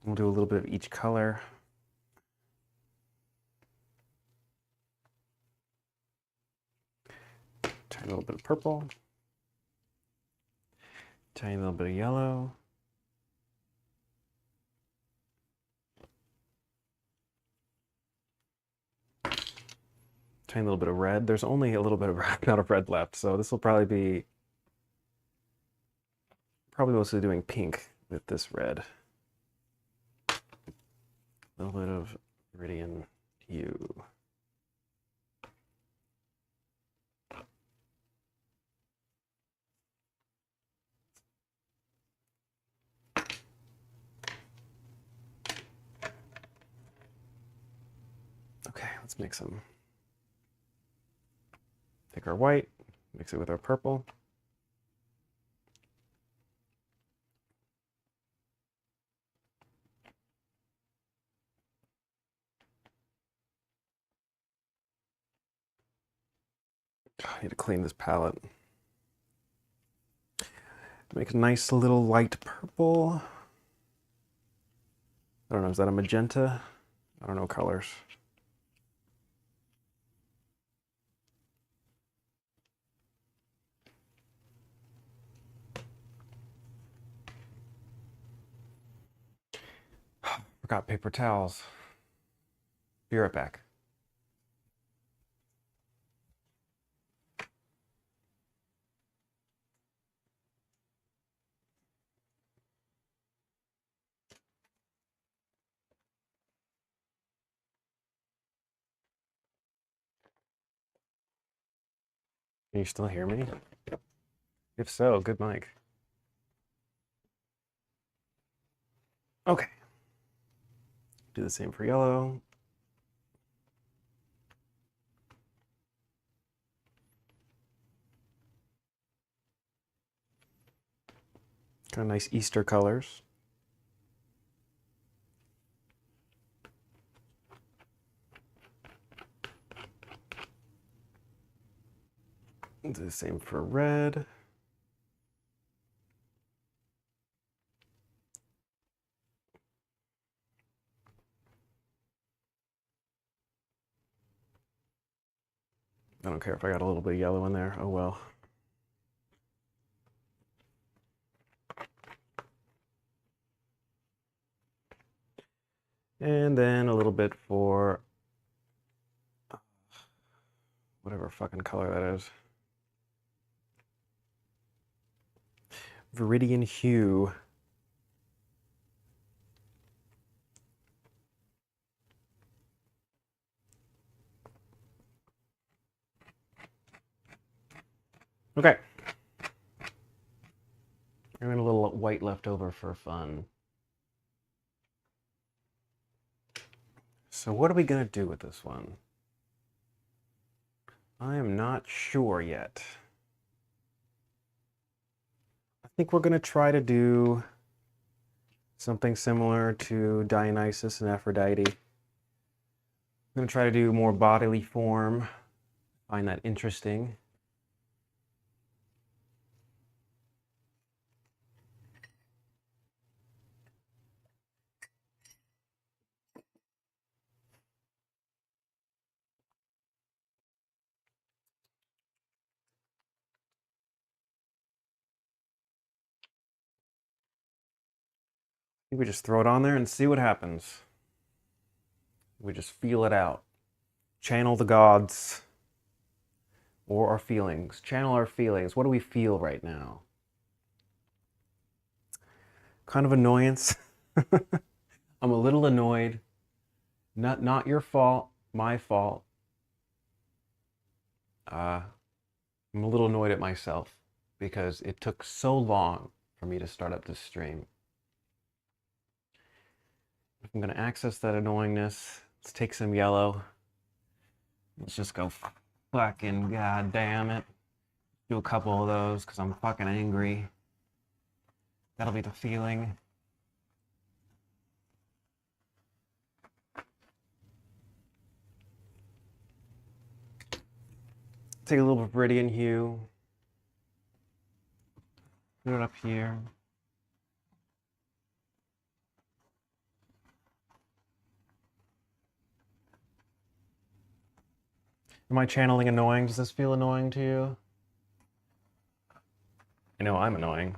[SPEAKER 1] We'll do a little bit of each color. Tiny little bit of purple. Tiny little bit of yellow. Tiny little bit of red. There's only a little bit of amount of red left, so this will probably be mostly doing pink with this red. A little bit of viridian hue. Okay, let's make some. Take our white, mix it with our purple. I need to clean this palette. Make a nice little light purple. I don't know, is that a magenta? I don't know colors. forgot paper towels. Be right back. Can you still hear me? If so, good mic. Okay. Do the same for yellow. Kind of nice Easter colors. Do the same for red. I don't care if I got a little bit of yellow in there. Oh well. And then a little bit for whatever fucking color that is. Viridian hue. Okay. And a little white left over for fun. So what are we gonna do with this one? I am not sure yet. I think we're gonna try to do something similar to Dionysus and Aphrodite. I'm gonna try to do more bodily form. Find that interesting. I think we just throw it on there and see what happens. We just feel it out. Channel the gods or our feelings. Channel our feelings. What do we feel right now? Kind of annoyance. I'm a little annoyed. Not your fault, my fault. I'm a little annoyed at myself because it took so long for me to start up this stream. If I'm gonna access that annoyingness, let's take some yellow. Let's just go fucking goddamn it. Do a couple of those because I'm fucking angry. That'll be the feeling. Take a little bit of Viridian hue. Put it up here. Am I channeling annoying? Does this feel annoying to you? I know I'm annoying.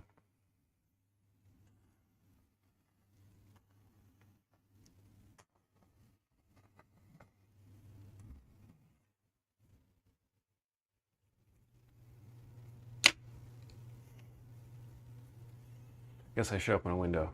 [SPEAKER 1] Guess I should open a window.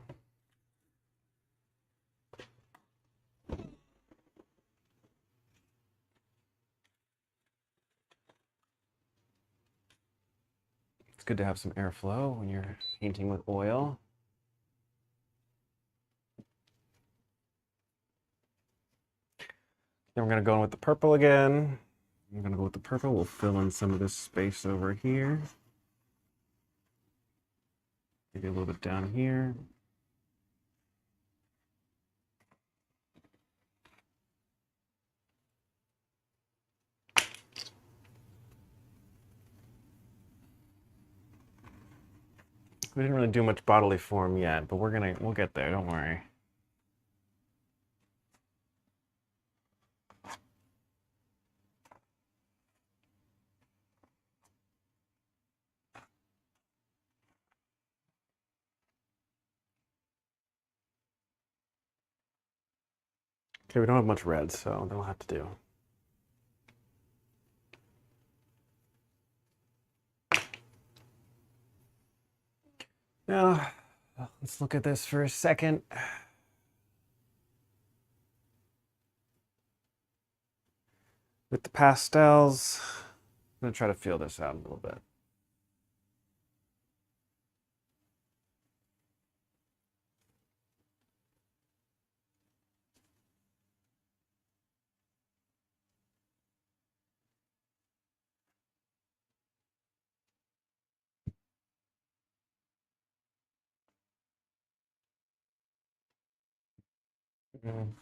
[SPEAKER 1] It's good to have some airflow when you're painting with oil. Then we're gonna go in with the purple again. I'm gonna go with the purple. We'll fill in some of this space over here. Maybe a little bit down here. We didn't really do much bodily form yet, but we'll get there, don't worry. Okay, we don't have much red, so that'll have to do. Now, let's look at this for a second. With the pastels, I'm gonna try to feel this out a little bit.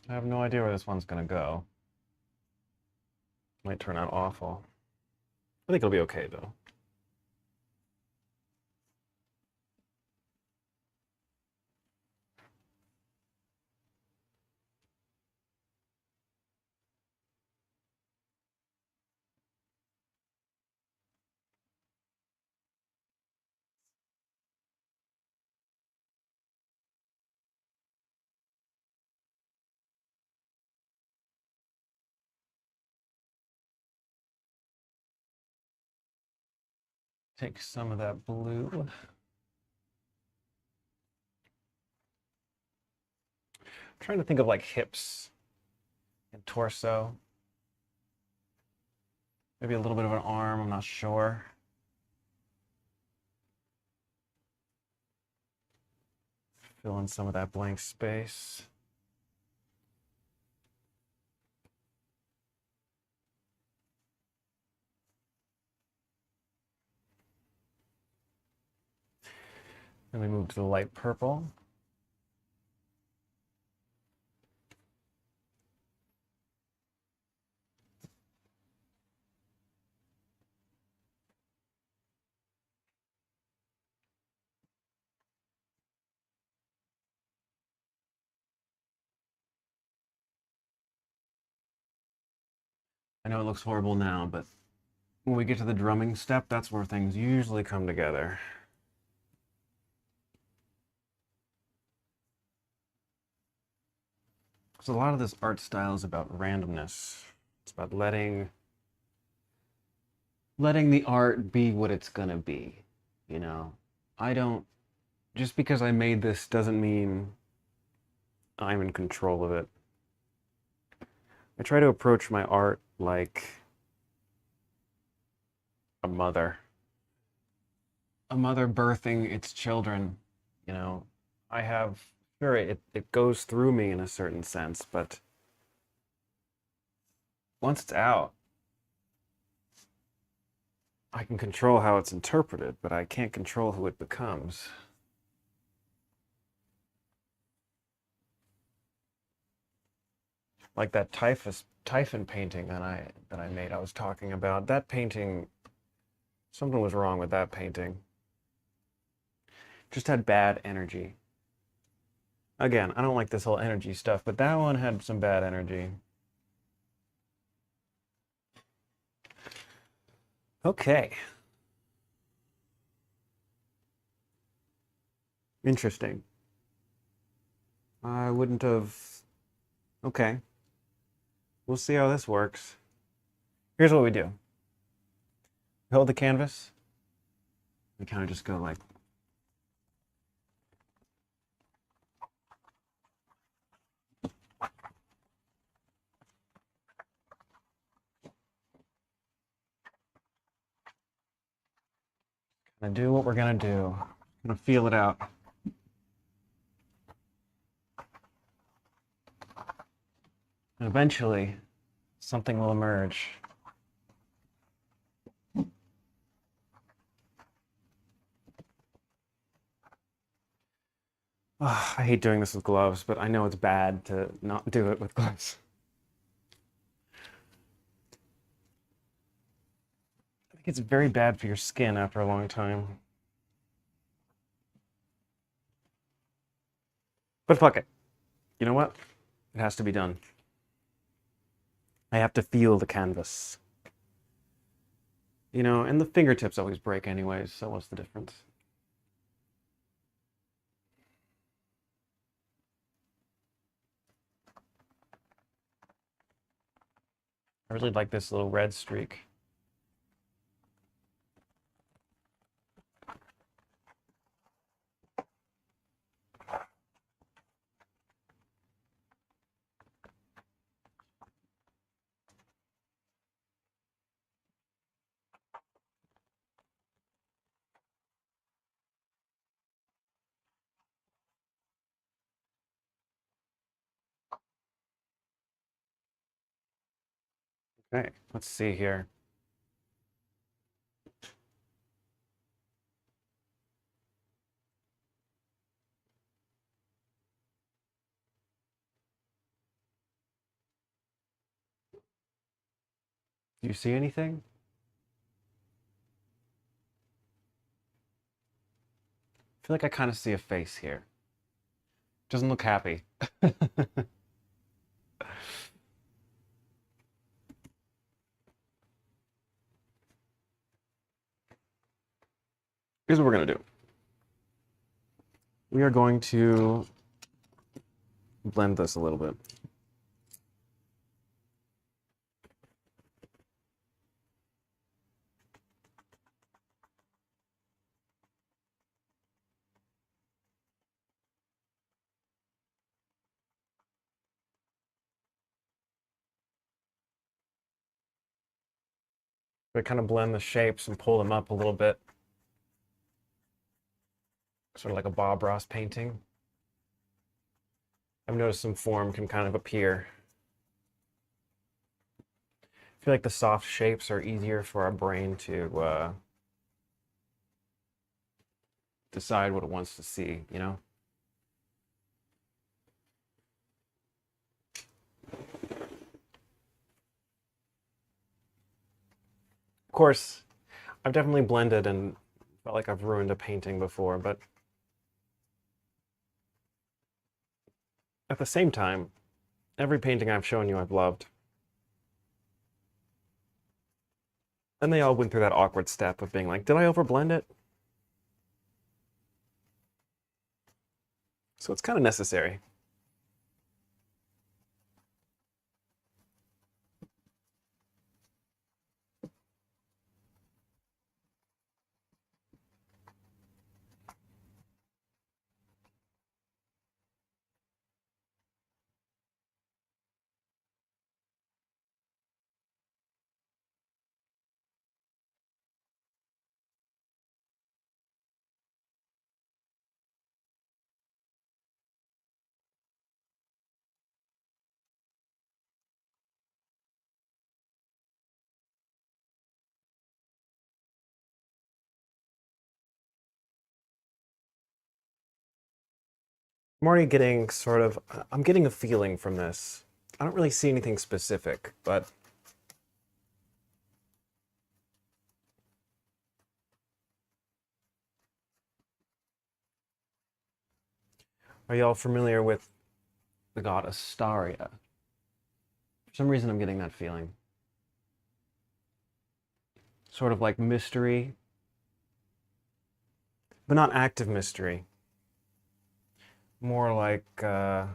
[SPEAKER 1] I have no idea where this one's gonna go. Might turn out awful. I think it'll be okay though. Take some of that blue. I'm trying to think of like hips and torso. Maybe a little bit of an arm, I'm not sure. Fill in some of that blank space. Then we move to the light purple. I know it looks horrible now, but when we get to the drumming step, that's where things usually come together. So a lot of this art style is about randomness. It's about letting the art be what it's gonna be, you know? I don't, just because I made this doesn't mean I'm in control of it. I try to approach my art like a mother. A mother birthing its children, you know. I have, sure, it goes through me in a certain sense, but once it's out, I can control how it's interpreted, but I can't control who it becomes. Like that typhon painting that I made, I was talking about. That painting, something was wrong with that painting. Just had bad energy. Again, I don't like this whole energy stuff, but that one had some bad energy. Okay. Interesting. I wouldn't have. Okay. We'll see how this works. Here's what we do. We hold the canvas. We kind of just go like. Gonna do what we're gonna do. Gonna feel it out. And eventually, something will emerge. Oh, I hate doing this with gloves, but I know it's bad to not do it with gloves. I think it's very bad for your skin after a long time. But fuck it. You know what? It has to be done. I have to feel the canvas. You know, and the fingertips always break anyways, so what's the difference? I really like this little red streak. Okay, let's see here. Do you see anything? I feel like I kind of see a face here. Doesn't look happy. Here's what we're going to do. We are going to blend this a little bit. We kind of blend the shapes and pull them up a little bit. Sort of like a Bob Ross painting. I've noticed some form can kind of appear. I feel like the soft shapes are easier for our brain to decide what it wants to see, you know? Of course, I've definitely blended and felt like I've ruined a painting before, but at the same time, every painting I've shown you I've loved. And they all went through that awkward step of being like, did I overblend it? So it's kind of necessary. I'm already getting sort of, I'm getting a feeling from this. I don't really see anything specific, but are y'all familiar with the god Astaria? For some reason, I'm getting that feeling. Sort of like mystery, but not active mystery. More like, Astaria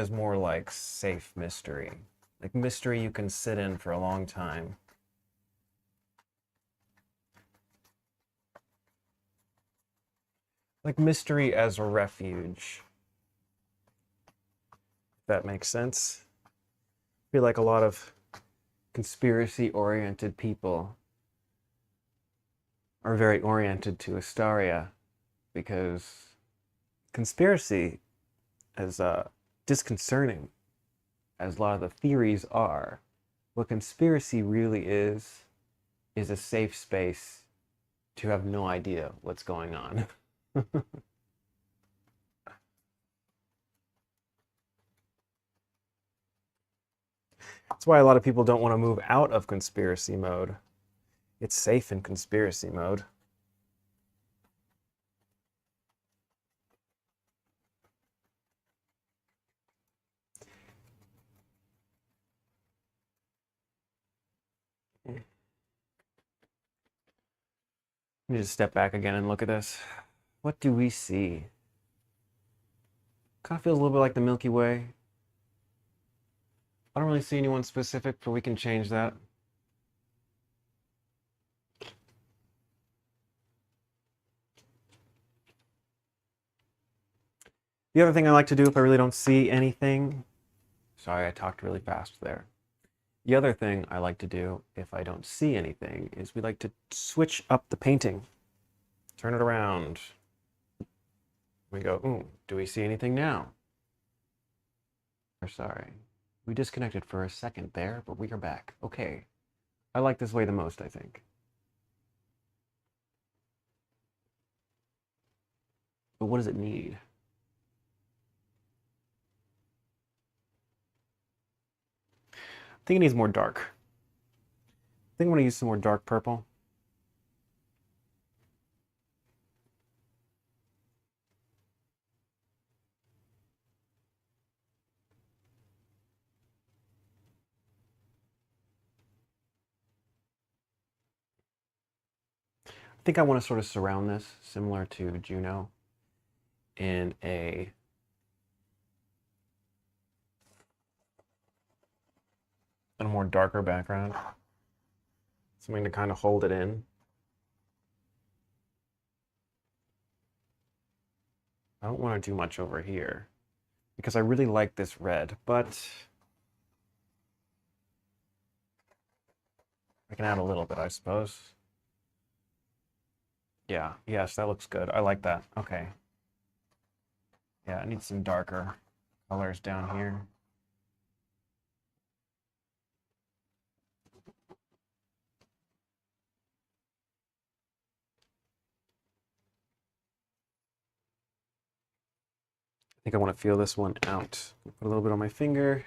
[SPEAKER 1] is more like safe mystery. Like mystery you can sit in for a long time. Like mystery as a refuge. If that makes sense. I feel like a lot of conspiracy-oriented people are very oriented to Astaria because conspiracy, as disconcerting as a lot of the theories are, what conspiracy really is a safe space to have no idea what's going on. That's why a lot of people don't want to move out of conspiracy mode. It's safe in conspiracy mode. Let me just step back again and look at this. What do we see? Kind of feels a little bit like the Milky Way. I don't really see anyone specific, but we can change that. The other thing I like to do if I really don't see anything, sorry, I talked really fast there. The other thing I like to do if I don't see anything is we like to switch up the painting. Turn it around. We go, ooh, do we see anything now? Or sorry, we disconnected for a second there, but we are back. Okay, I like this way the most, I think. But what does it need? I think it needs more dark. I think I'm gonna use some more dark purple. I think I want to sort of surround this, similar to Juno, in a more darker background. Something to kind of hold it in. I don't want to do much over here because I really like this red, but I can add a little bit, I suppose. Yeah, yes, that looks good. I like that. Okay. Yeah, I need some darker colors down here. I think I want to feel this one out. Put a little bit on my finger.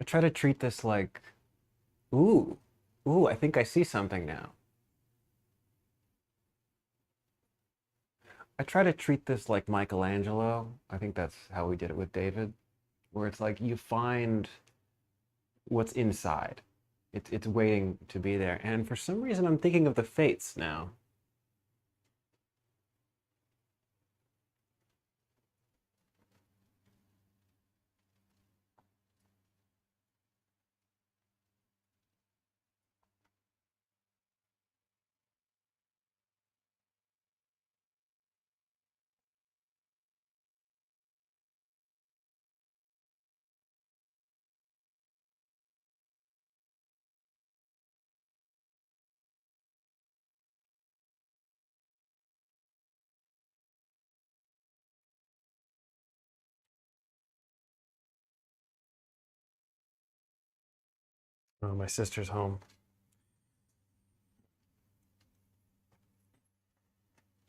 [SPEAKER 1] I try to treat this like, ooh, ooh, I think I see something now. I try to treat this like Michelangelo. I think that's how we did it with David, where it's like you find what's inside. It's waiting to be there. And for some reason, I'm thinking of the Fates now. Oh, my sister's home.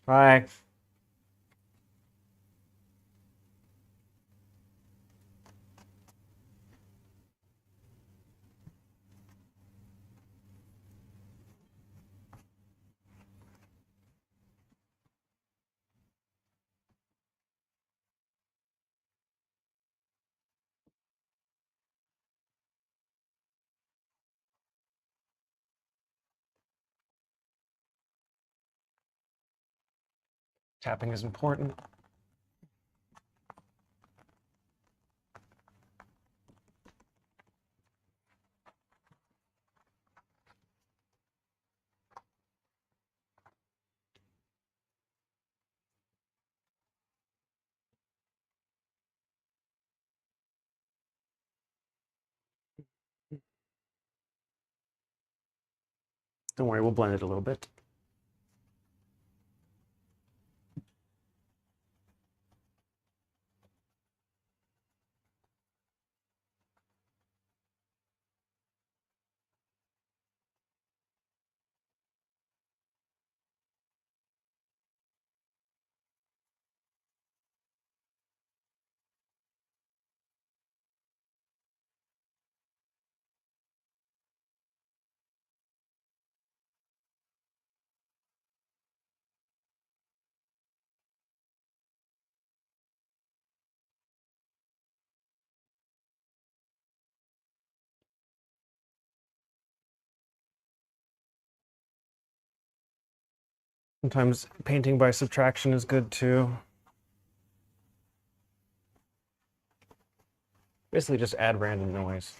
[SPEAKER 1] Bye. Tapping is important. Don't worry, we'll blend it a little bit. Sometimes painting by subtraction is good too. Basically just add random noise.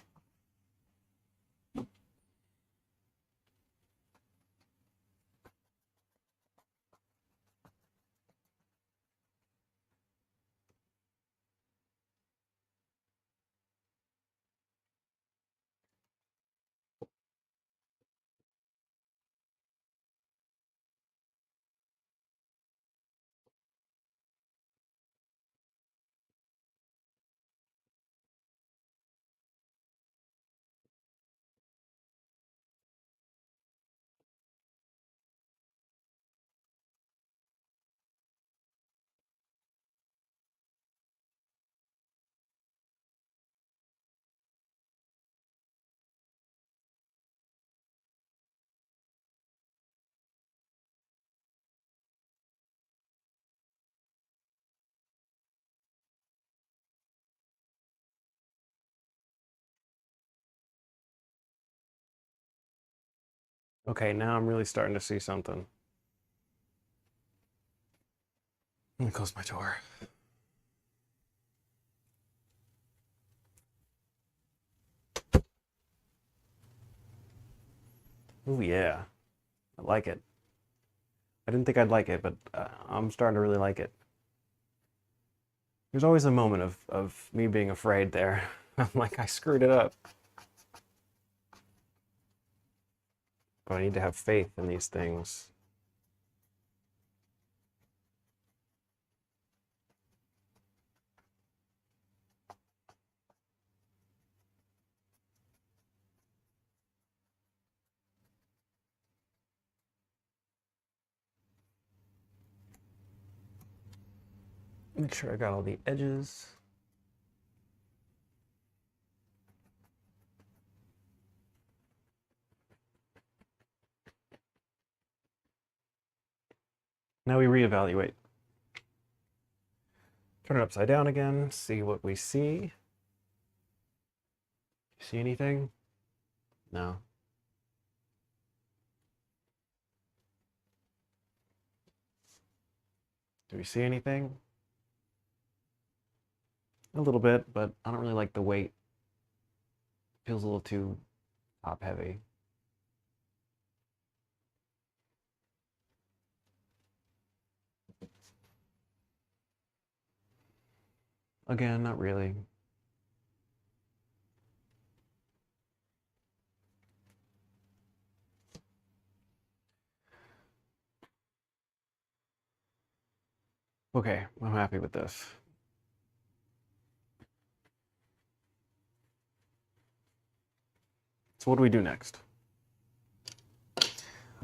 [SPEAKER 1] Okay, now I'm really starting to see something. Let me close my door. Oh yeah, I like it. I didn't think I'd like it, but I'm starting to really like it. There's always a moment of me being afraid there. I'm like, I screwed it up. But I need to have faith in these things. Make sure I got all the edges. Now we reevaluate. Turn it upside down again, see what we see. See anything? No. Do we see anything? A little bit, but I don't really like the weight. Feels a little too top heavy. Again, not really. Okay, I'm happy with this. So what do we do next?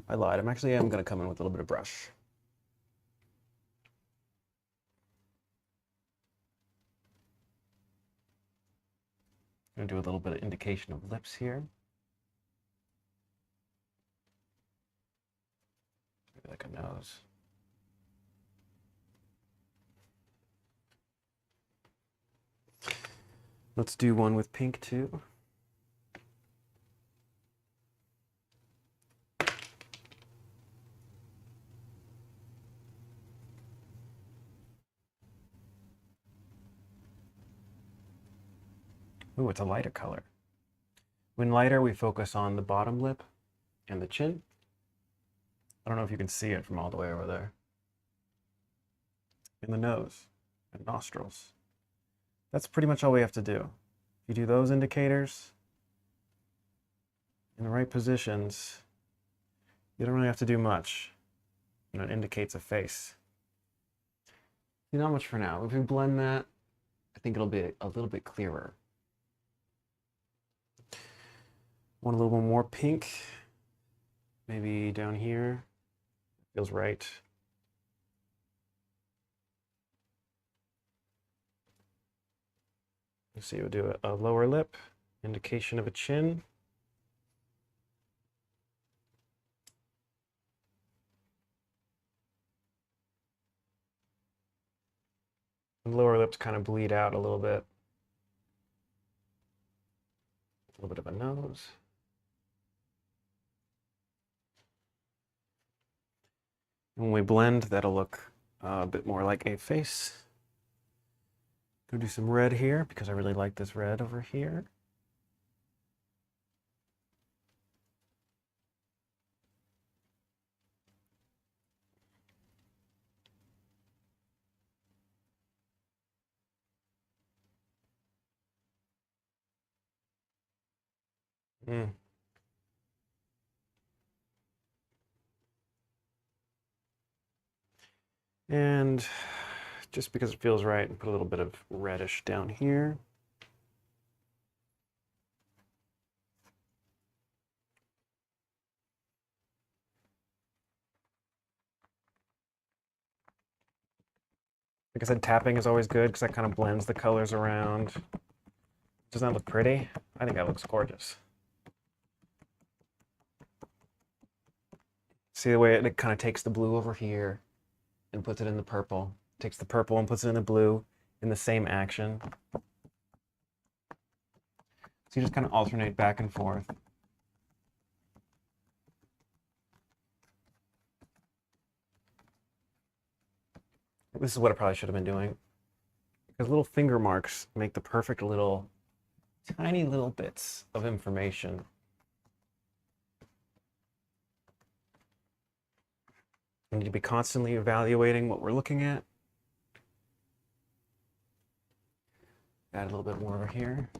[SPEAKER 1] I lied. I'm gonna come in with a little bit of brush. I'm gonna do a little bit of indication of lips here. Maybe like a nose. Let's do one with pink too. Ooh, it's a lighter color. When lighter, we focus on the bottom lip and the chin. I don't know if you can see it from all the way over there. And the nose and nostrils. That's pretty much all we have to do. If you do those indicators in the right positions, you don't really have to do much. And it indicates a face. Not much for now. If we blend that, I think it'll be a little bit clearer. Want a little bit more pink, maybe down here. Feels right. Let's see, we'll do a lower lip, indication of a chin. The lower lips kind of bleed out a little bit. A little bit of a nose. When we blend, that'll look a bit more like a face. Go do some red here because I really like this red over here. Mm. And just because it feels right, put a little bit of reddish down here. Like I said, tapping is always good because that kind of blends the colors around. Doesn't that look pretty? I think that looks gorgeous. See the way it kind of takes the blue over here and puts it in the purple. Takes the purple and puts it in the blue in the same action. So you just kind of alternate back and forth. This is what I probably should have been doing. Because little finger marks make the perfect little, tiny little bits of information. We need to be constantly evaluating what we're looking at. Add a little bit more over here.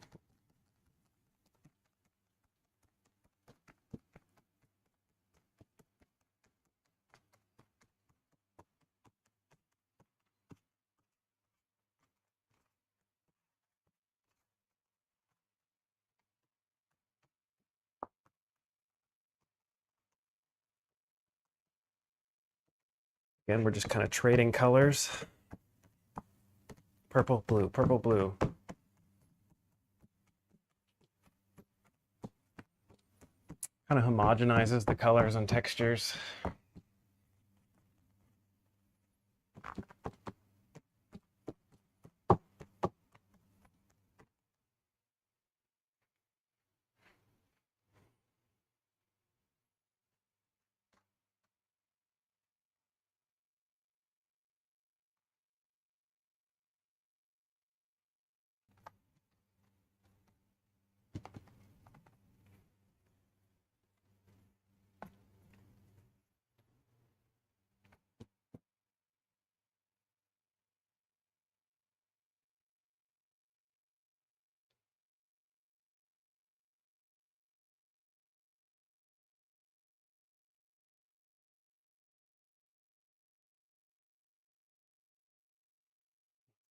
[SPEAKER 1] Again, we're just kind of trading colors. Purple, blue, purple, blue. Kind of homogenizes the colors and textures.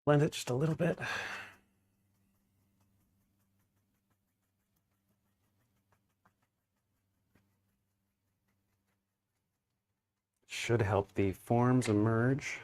[SPEAKER 1] Blend it just a little bit. Should help the forms emerge.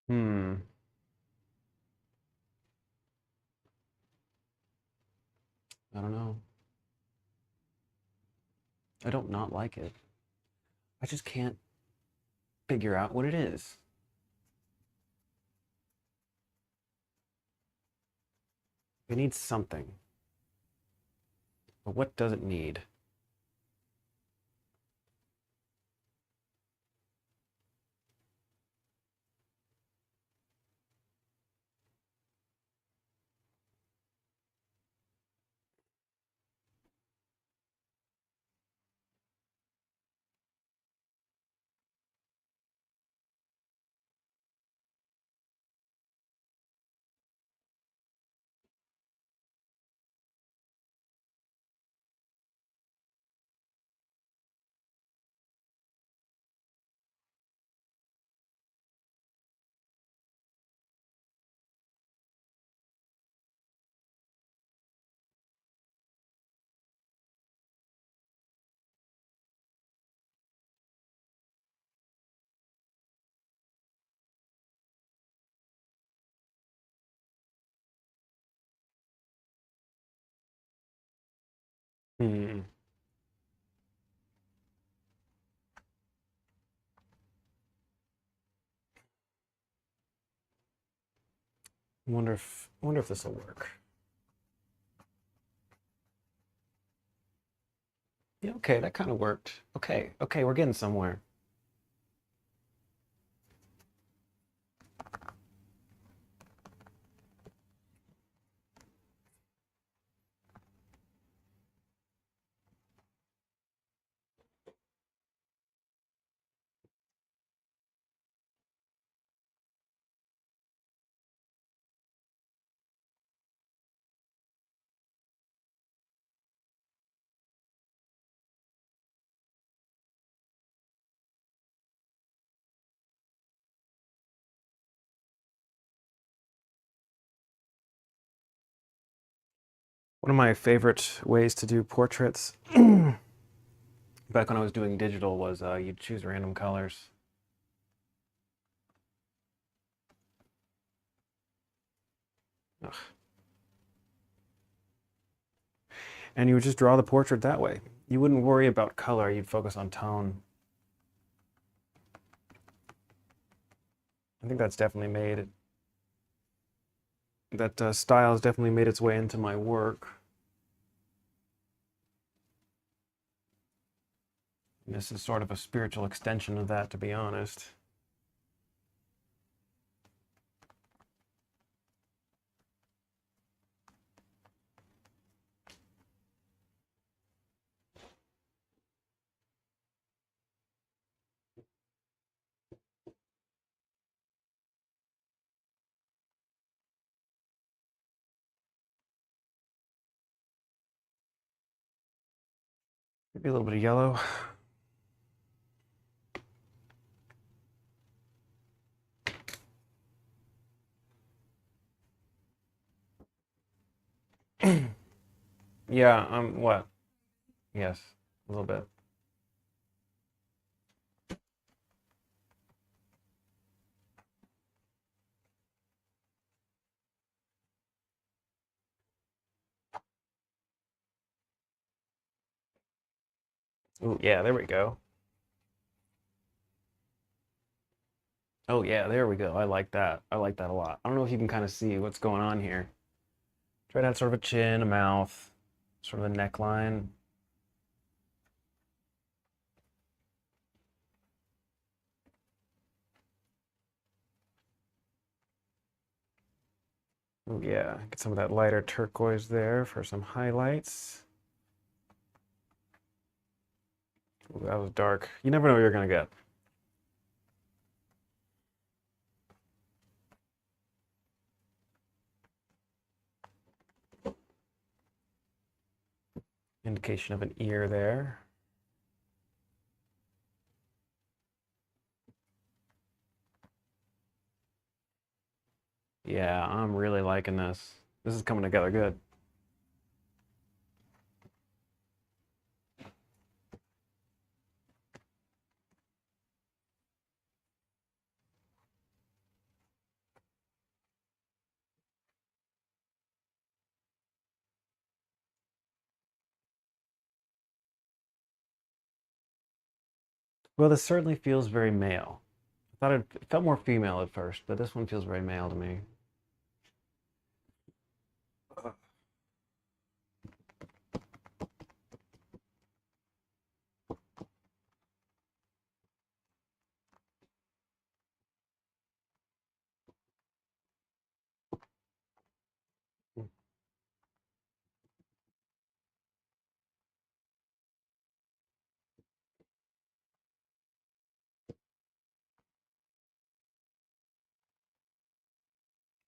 [SPEAKER 1] Hmm. I don't know. I don't not like it. I just can't figure out what it is. It needs something. But what does it need? Hmm. Wonder if this will work. Yeah, okay, that kind of worked. Okay, okay, we're getting somewhere. One of my favorite ways to do portraits back when I was doing digital was you'd choose random colors. Ugh. And you would just draw the portrait that way. You wouldn't worry about color, you'd focus on tone. I think that's definitely made that style has definitely made its way into my work. And this is sort of a spiritual extension of that, to be honest. Maybe a little bit of yellow. Yeah, what? Yes, a little bit. Ooh, yeah, there we go. Oh yeah, there we go. I like that. I like that a lot. I don't know if you can kind of see what's going on here. Try to have sort of a chin, a mouth, sort of a neckline. Oh yeah, get some of that lighter turquoise there for some highlights. Ooh, that was dark. You never know what you're gonna get. Indication of an ear there. Yeah, I'm really liking this. This is coming together good. Well, this certainly feels very male. I thought it felt more female at first, but this one feels very male to me.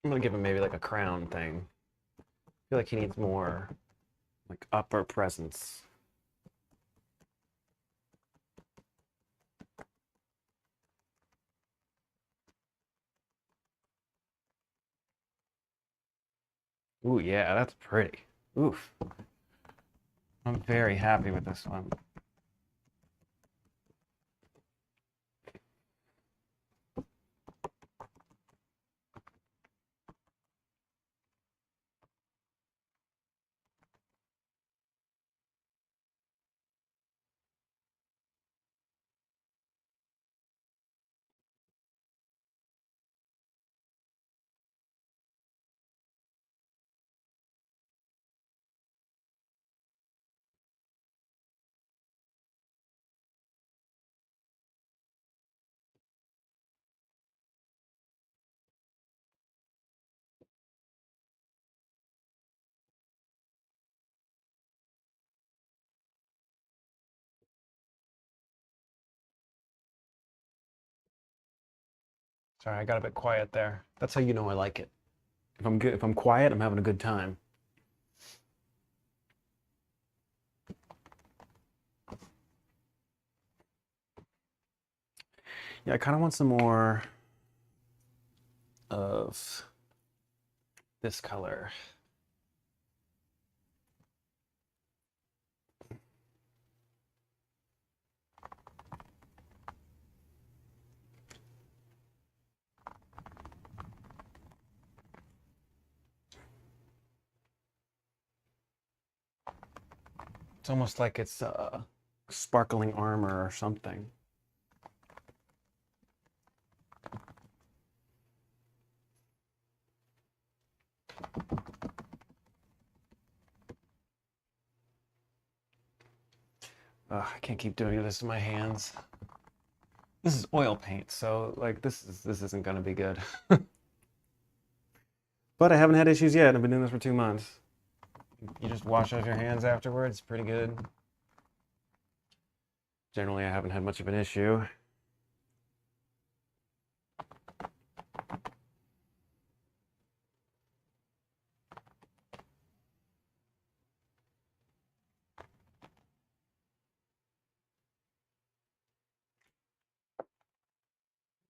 [SPEAKER 1] I'm gonna give him maybe like a crown thing. I feel like he needs more like upper presence. Ooh, yeah, that's pretty. Oof. I'm very happy with this one. Sorry, I got a bit quiet there. That's how you know I like it. If I'm good, if I'm quiet, I'm having a good time. Yeah, I kind of want some more of this color. It's almost like it's sparkling armor or something. I can't keep doing this to my hands. This is oil paint, so like this isn't gonna be good. But I haven't had issues yet. I've been doing this for 2 months. You just wash off your hands afterwards. Pretty good. Generally, I haven't had much of an issue.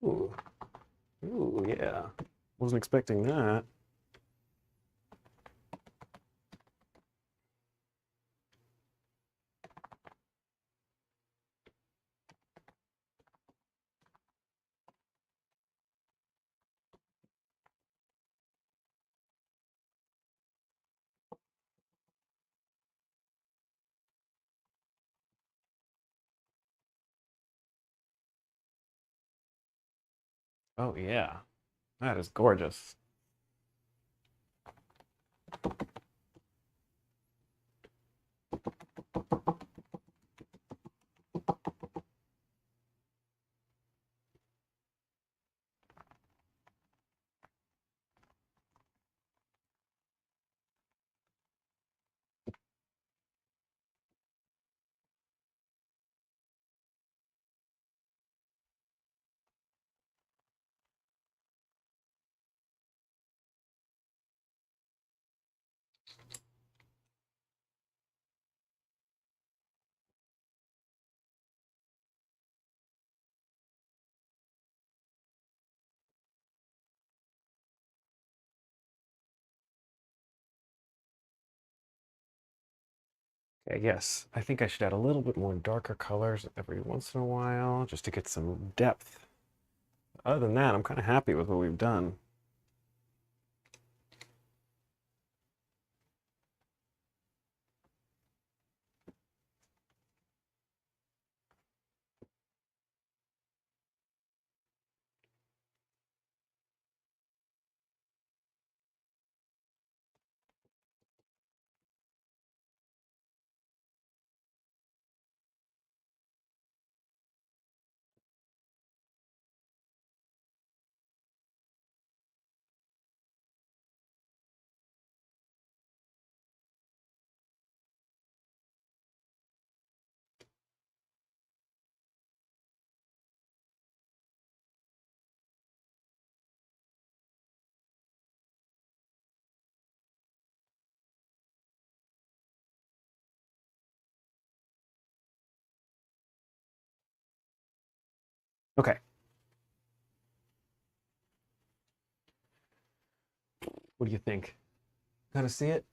[SPEAKER 1] Ooh, ooh, yeah. Wasn't expecting that. Oh yeah, that is gorgeous. Okay, yes, I think I should add a little bit more darker colors every once in a while just to get some depth. Other than that, I'm kind of happy with what we've done. Okay, what do you think? Kind of see it?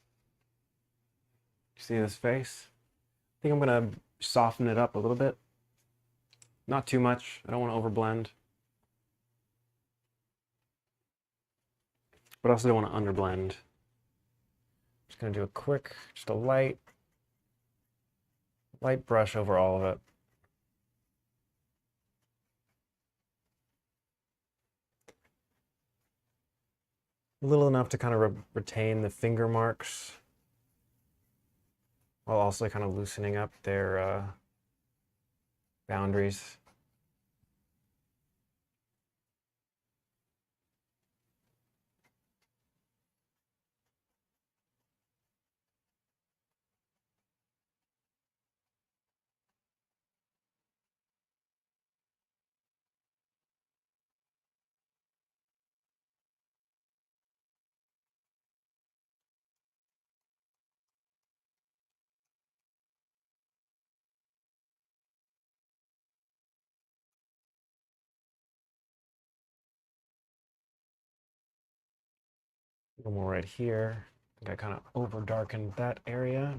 [SPEAKER 1] See this face? I think I'm gonna soften it up a little bit. Not too much. I don't want to overblend, but I also don't want to underblend. Just gonna do a quick, just a light brush over all of it. Little enough to kind of retain the finger marks while also kind of loosening up their boundaries. little more right here. I think I kind of over darkened that area.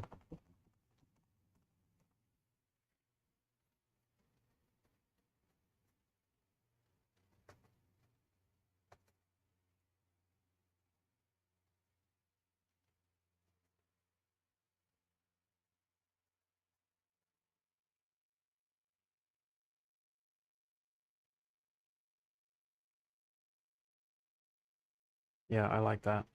[SPEAKER 1] Yeah, I like that.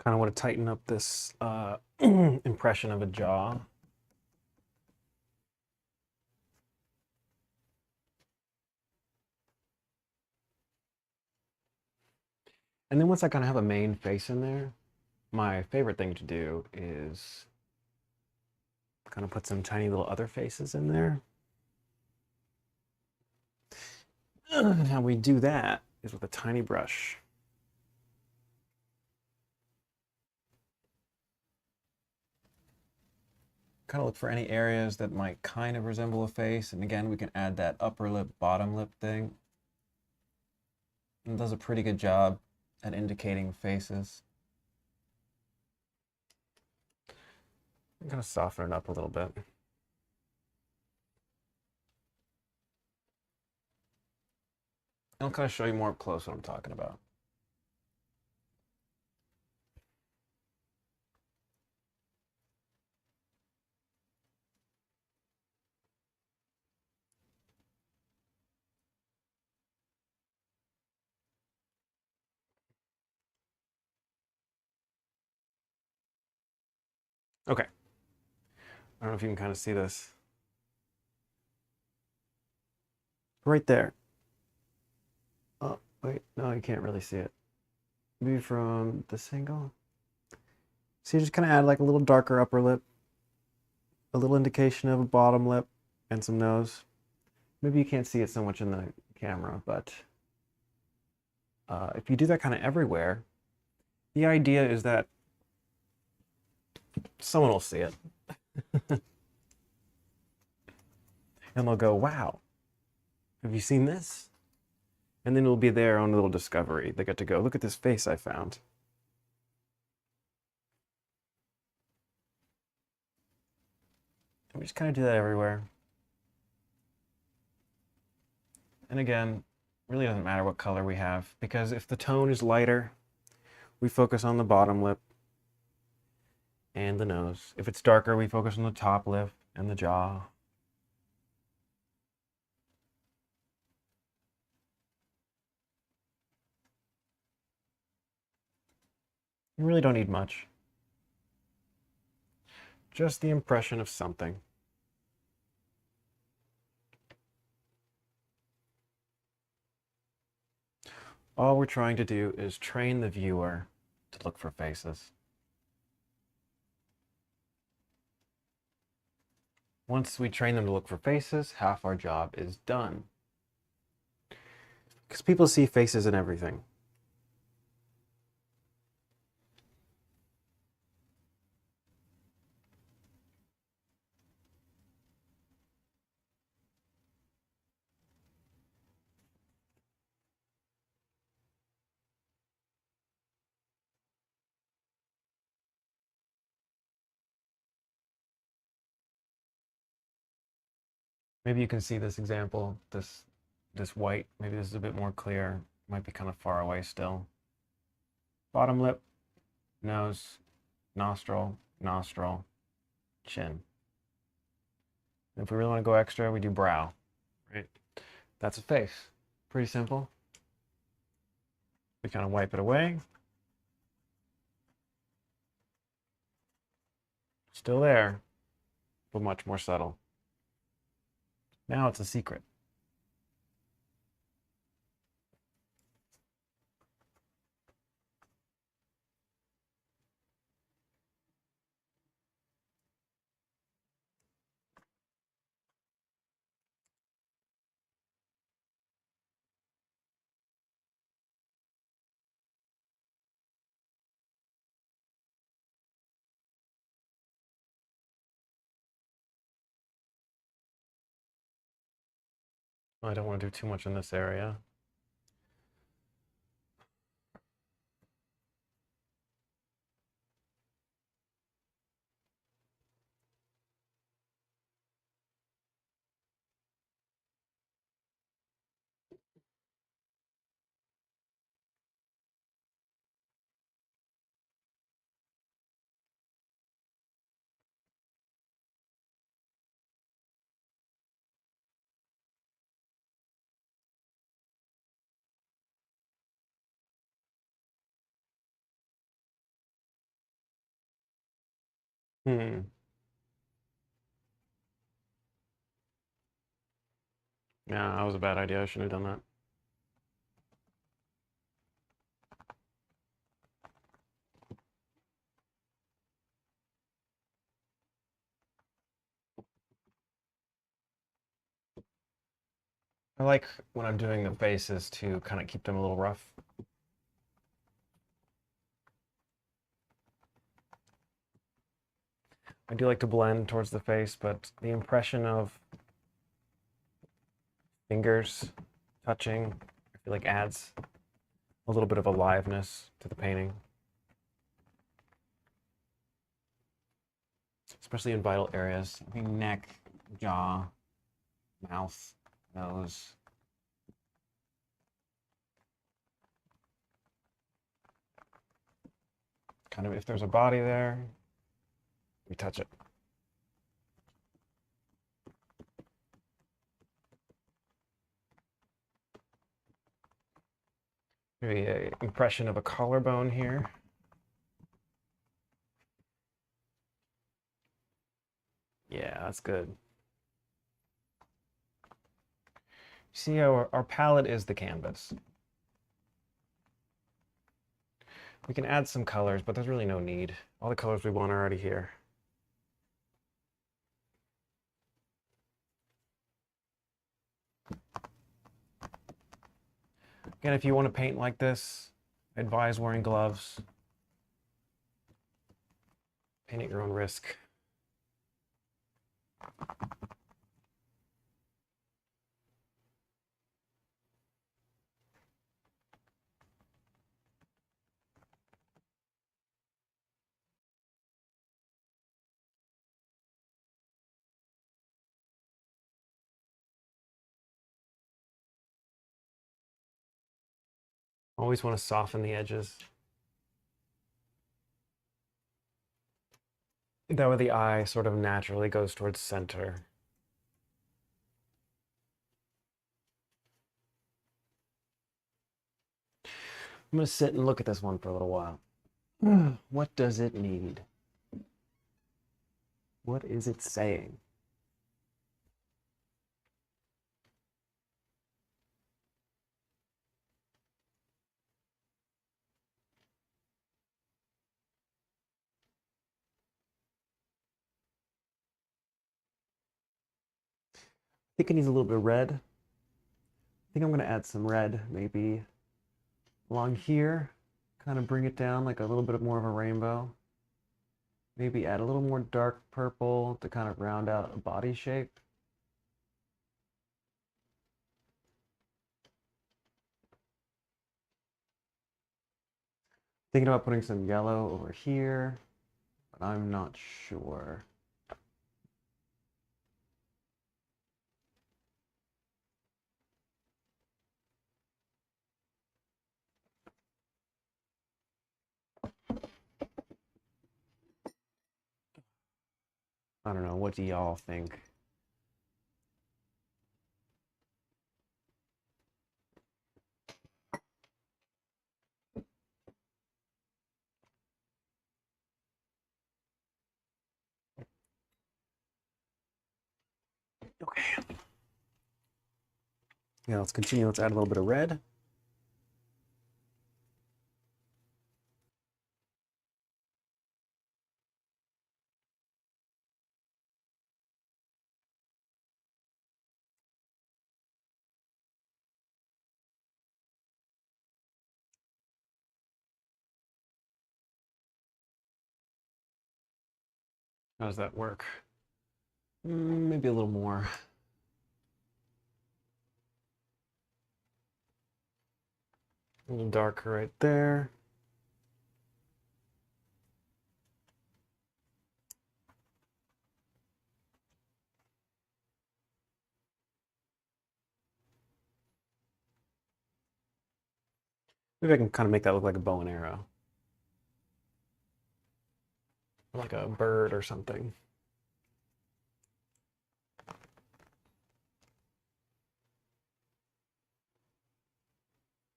[SPEAKER 1] Kind of want to tighten up this impression of a jaw. And then once I kind of have a main face in there, my favorite thing to do is kind of put some tiny little other faces in there. And how we do that is with a tiny brush. Kind of look for any areas that might kind of resemble a face. And again, we can add that upper lip, bottom lip thing. And it does a pretty good job at indicating faces. I'm going to soften it up a little bit. I'll kind of show you more up close what I'm talking about. Okay. I don't know if you can kind of see this. Right there. Oh, wait, no, you can't really see it. Maybe from this angle. So you just kind of add like a little darker upper lip, a little indication of a bottom lip, and some nose. Maybe you can't see it so much in the camera, but if you do that kind of everywhere, the idea is that someone will see it. And they'll go, wow, have you seen this? And then it'll be their own little discovery. They get to go, look at this face I found. And we just kind of do that everywhere. And again, really doesn't matter what color we have, because if the tone is lighter, we focus on the bottom lip and the nose. If it's darker, we focus on the top lip and the jaw. You really don't need much. Just the impression of something. All we're trying to do is train the viewer to look for faces. Once we train them to look for faces, half our job is done. Because people see faces in everything. Maybe you can see this example, this white. Maybe this is a bit more clear. Might be kind of far away still. Bottom lip, nose, nostril, nostril, chin. And if we really want to go extra, we do brow, right? That's a face. Pretty simple. We kind of wipe it away. Still there, but much more subtle. Now it's a secret. I don't want to do too much in this area. Hmm. Yeah, that was a bad idea. I shouldn't have done that. I like when I'm doing the faces to kind of keep them a little rough. I do like to blend towards the face, but the impression of fingers touching, I feel like adds a little bit of aliveness to the painting, especially in vital areas. I think neck, jaw, mouth, nose. Kind of if there's a body there, we touch it. Maybe an impression of a collarbone here. Yeah, that's good. See how our palette is the canvas. We can add some colors, but there's really no need. All the colors we want are already here. Again, if you want to paint like this, I advise wearing gloves. Paint at your own risk. Always want to soften the edges. That way the eye sort of naturally goes towards center. I'm going to sit and look at this one for a little while. What does it need? What is it saying? I think it needs a little bit of red. I think I'm going to add some red, maybe along here. Kind of bring it down like a little bit more of a rainbow. Maybe add a little more dark purple to kind of round out a body shape. Thinking about putting some yellow over here, but I'm not sure. I don't know. What do y'all think? Okay. Yeah, let's continue. Let's add a little bit of red. How does that work? Maybe a little more. A little darker right there. Maybe I can kind of make that look like a bow and arrow. Like a bird or something.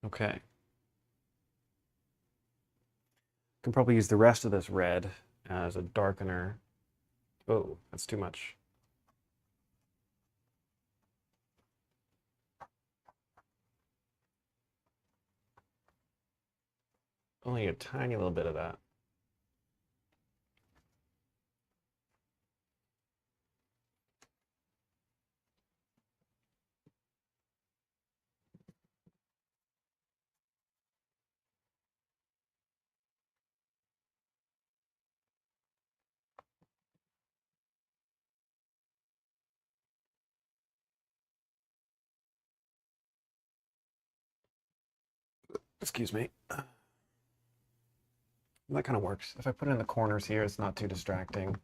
[SPEAKER 1] Okay. Can probably use the rest of this red as a darkener. Oh, that's too much. Only a tiny little bit of that. Excuse me. That kind of works. If I put it in the corners here, it's not too distracting.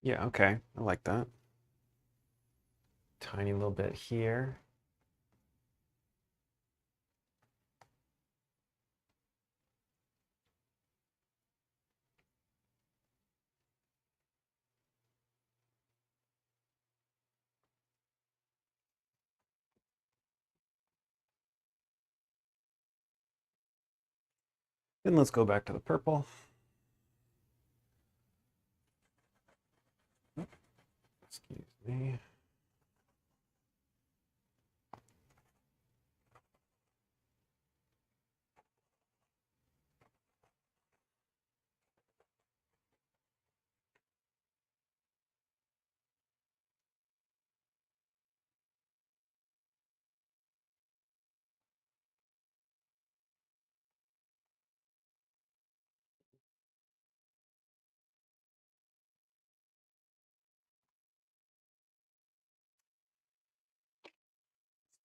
[SPEAKER 1] Yeah, okay. I like that. Tiny little bit here. Then let's go back to the purple. Excuse me.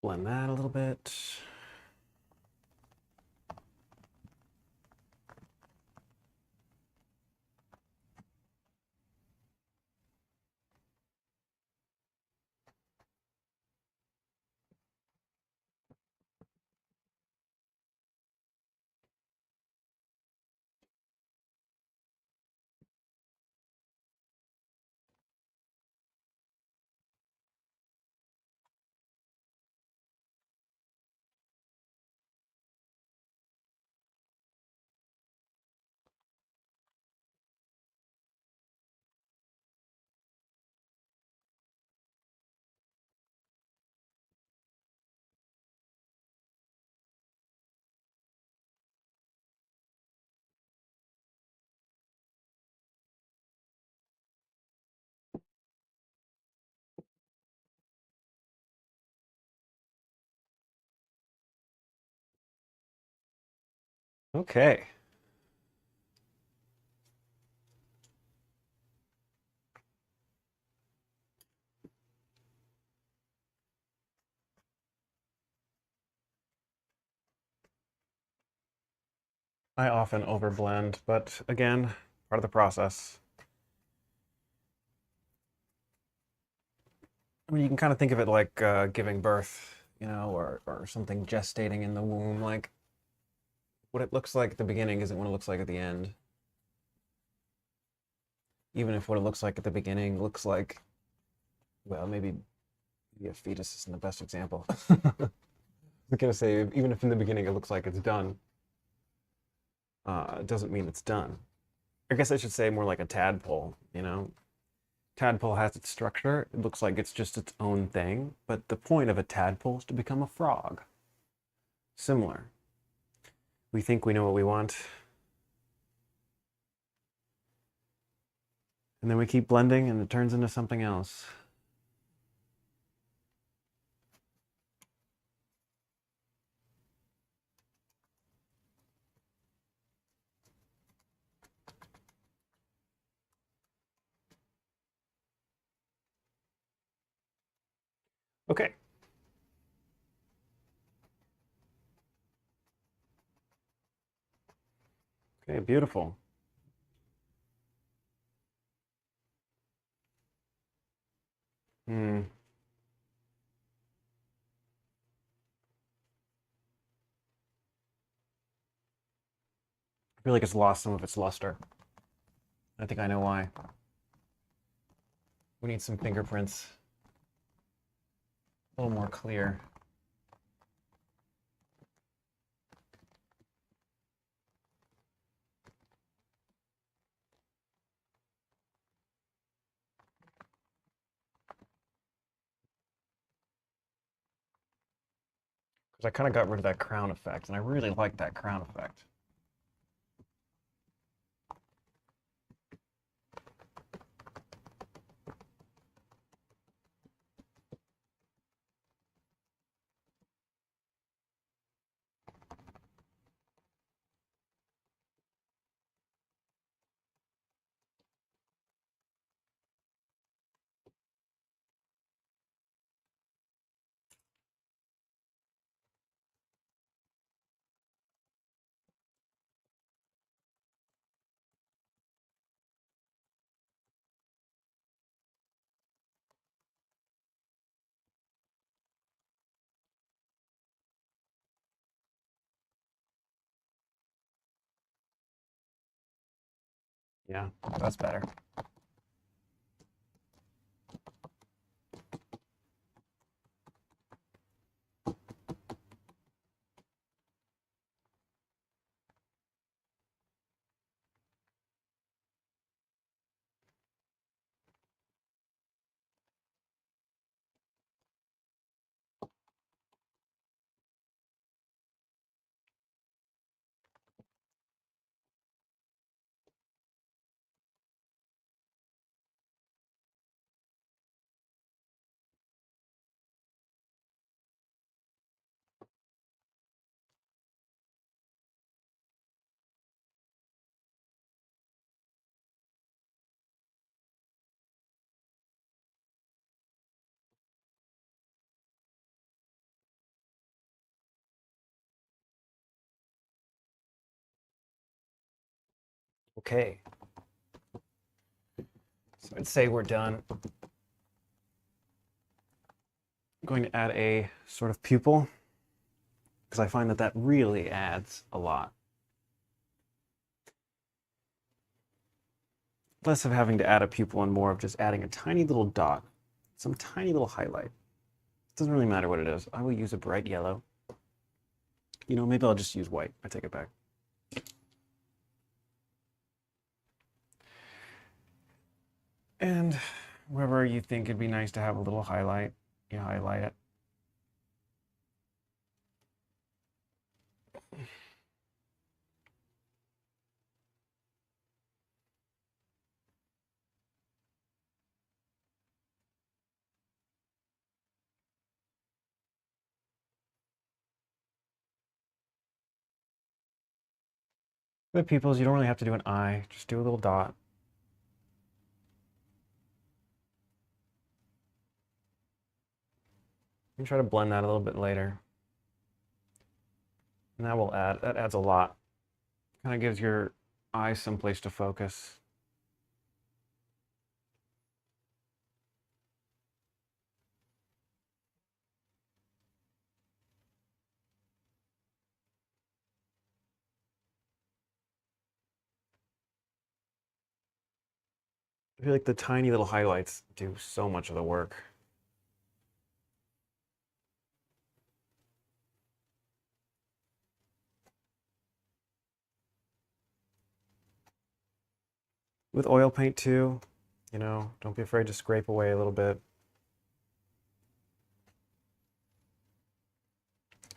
[SPEAKER 1] Blend that a little bit. Okay. I often overblend, but again, part of the process. I mean, you can kind of think of it like giving birth, or something gestating in the womb. Like what it looks like at the beginning isn't what it looks like at the end. Even if what it looks like at the beginning looks like, well, maybe a fetus isn't the best example. I was gonna say, even if in the beginning it looks like it's done, it doesn't mean it's done. I guess I should say more like a tadpole. Tadpole has its structure. It looks like it's just its own thing, but the point of a tadpole is to become a frog. Similar. We think we know what we want. And then we keep blending and it turns into something else. Okay. Okay, beautiful. Hmm. I feel like it's lost some of its luster. I think I know why. We need some fingerprints. A little more clear. Because I kind of got rid of that crown effect, and I really like that crown effect. Yeah, that's better. Okay. So I'd say we're done. I'm going to add a sort of pupil because I find that that really adds a lot. Less of having to add a pupil and more of just adding a tiny little dot, some tiny little highlight. It doesn't really matter what it is. I will use a bright yellow. You know, maybe I'll just use white. I take it back. And wherever you think it'd be nice to have a little highlight, you highlight it. With pupils, you don't really have to do an eye. Just do a little dot. And try to blend that a little bit later. And that adds a lot. Kind of gives your eyes some place to focus. I feel like the tiny little highlights do so much of the work. With oil paint too, you know, don't be afraid to scrape away a little bit.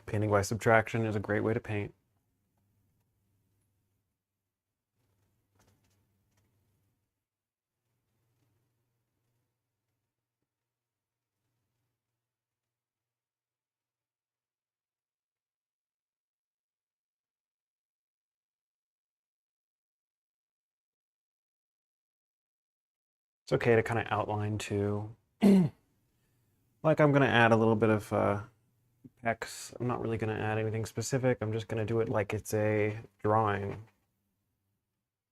[SPEAKER 1] Painting by subtraction is a great way to paint. It's okay to kind of outline too. Like I'm going to add a little bit of pecs. I'm not really going to add anything specific. I'm just going to do it like it's a drawing.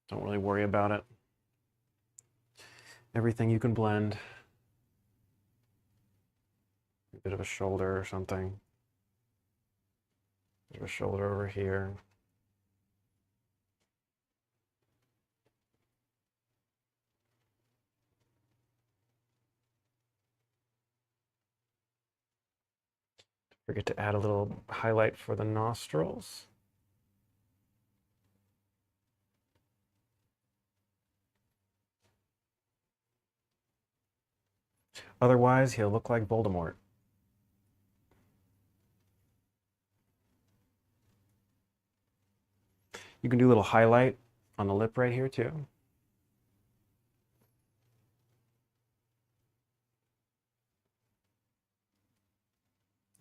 [SPEAKER 1] Don't really worry about it. Everything you can blend. A bit of a shoulder or something. Bit of a shoulder over here. Forget to add a little highlight for the nostrils. Otherwise, he'll look like Voldemort. You can do a little highlight on the lip right here too.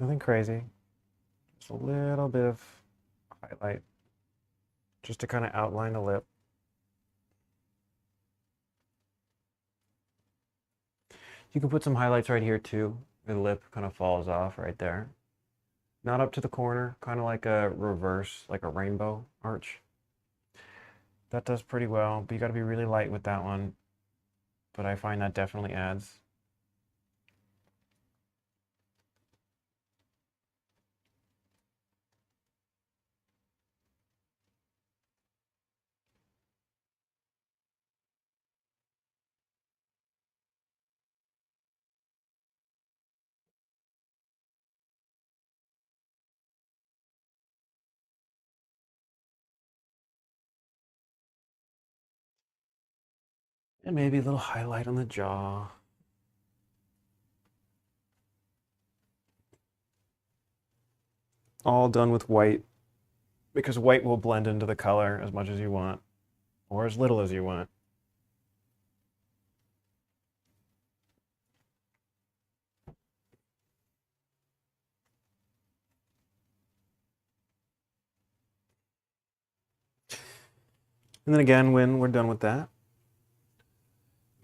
[SPEAKER 1] Nothing crazy. Just a little bit of highlight just to kind of outline the lip. You can put some highlights right here too. The lip kind of falls off right there. Not up to the corner, kind of like a reverse, like a rainbow arch. That does pretty well, but you got to be really light with that one. But I find that definitely adds. And maybe a little highlight on the jaw. All done with white, because white will blend into the color as much as you want, or as little as you want. And then again, when we're done with that,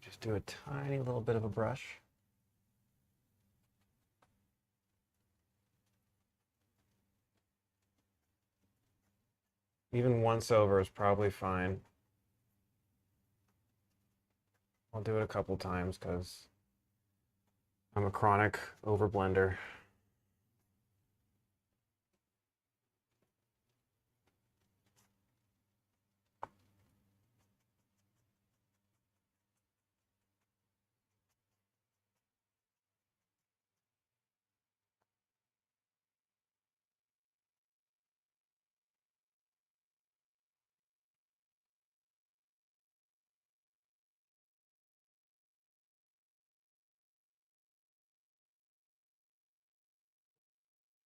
[SPEAKER 1] just do a tiny little bit of a brush. Even once over is probably fine. I'll do it a couple times because I'm a chronic overblender.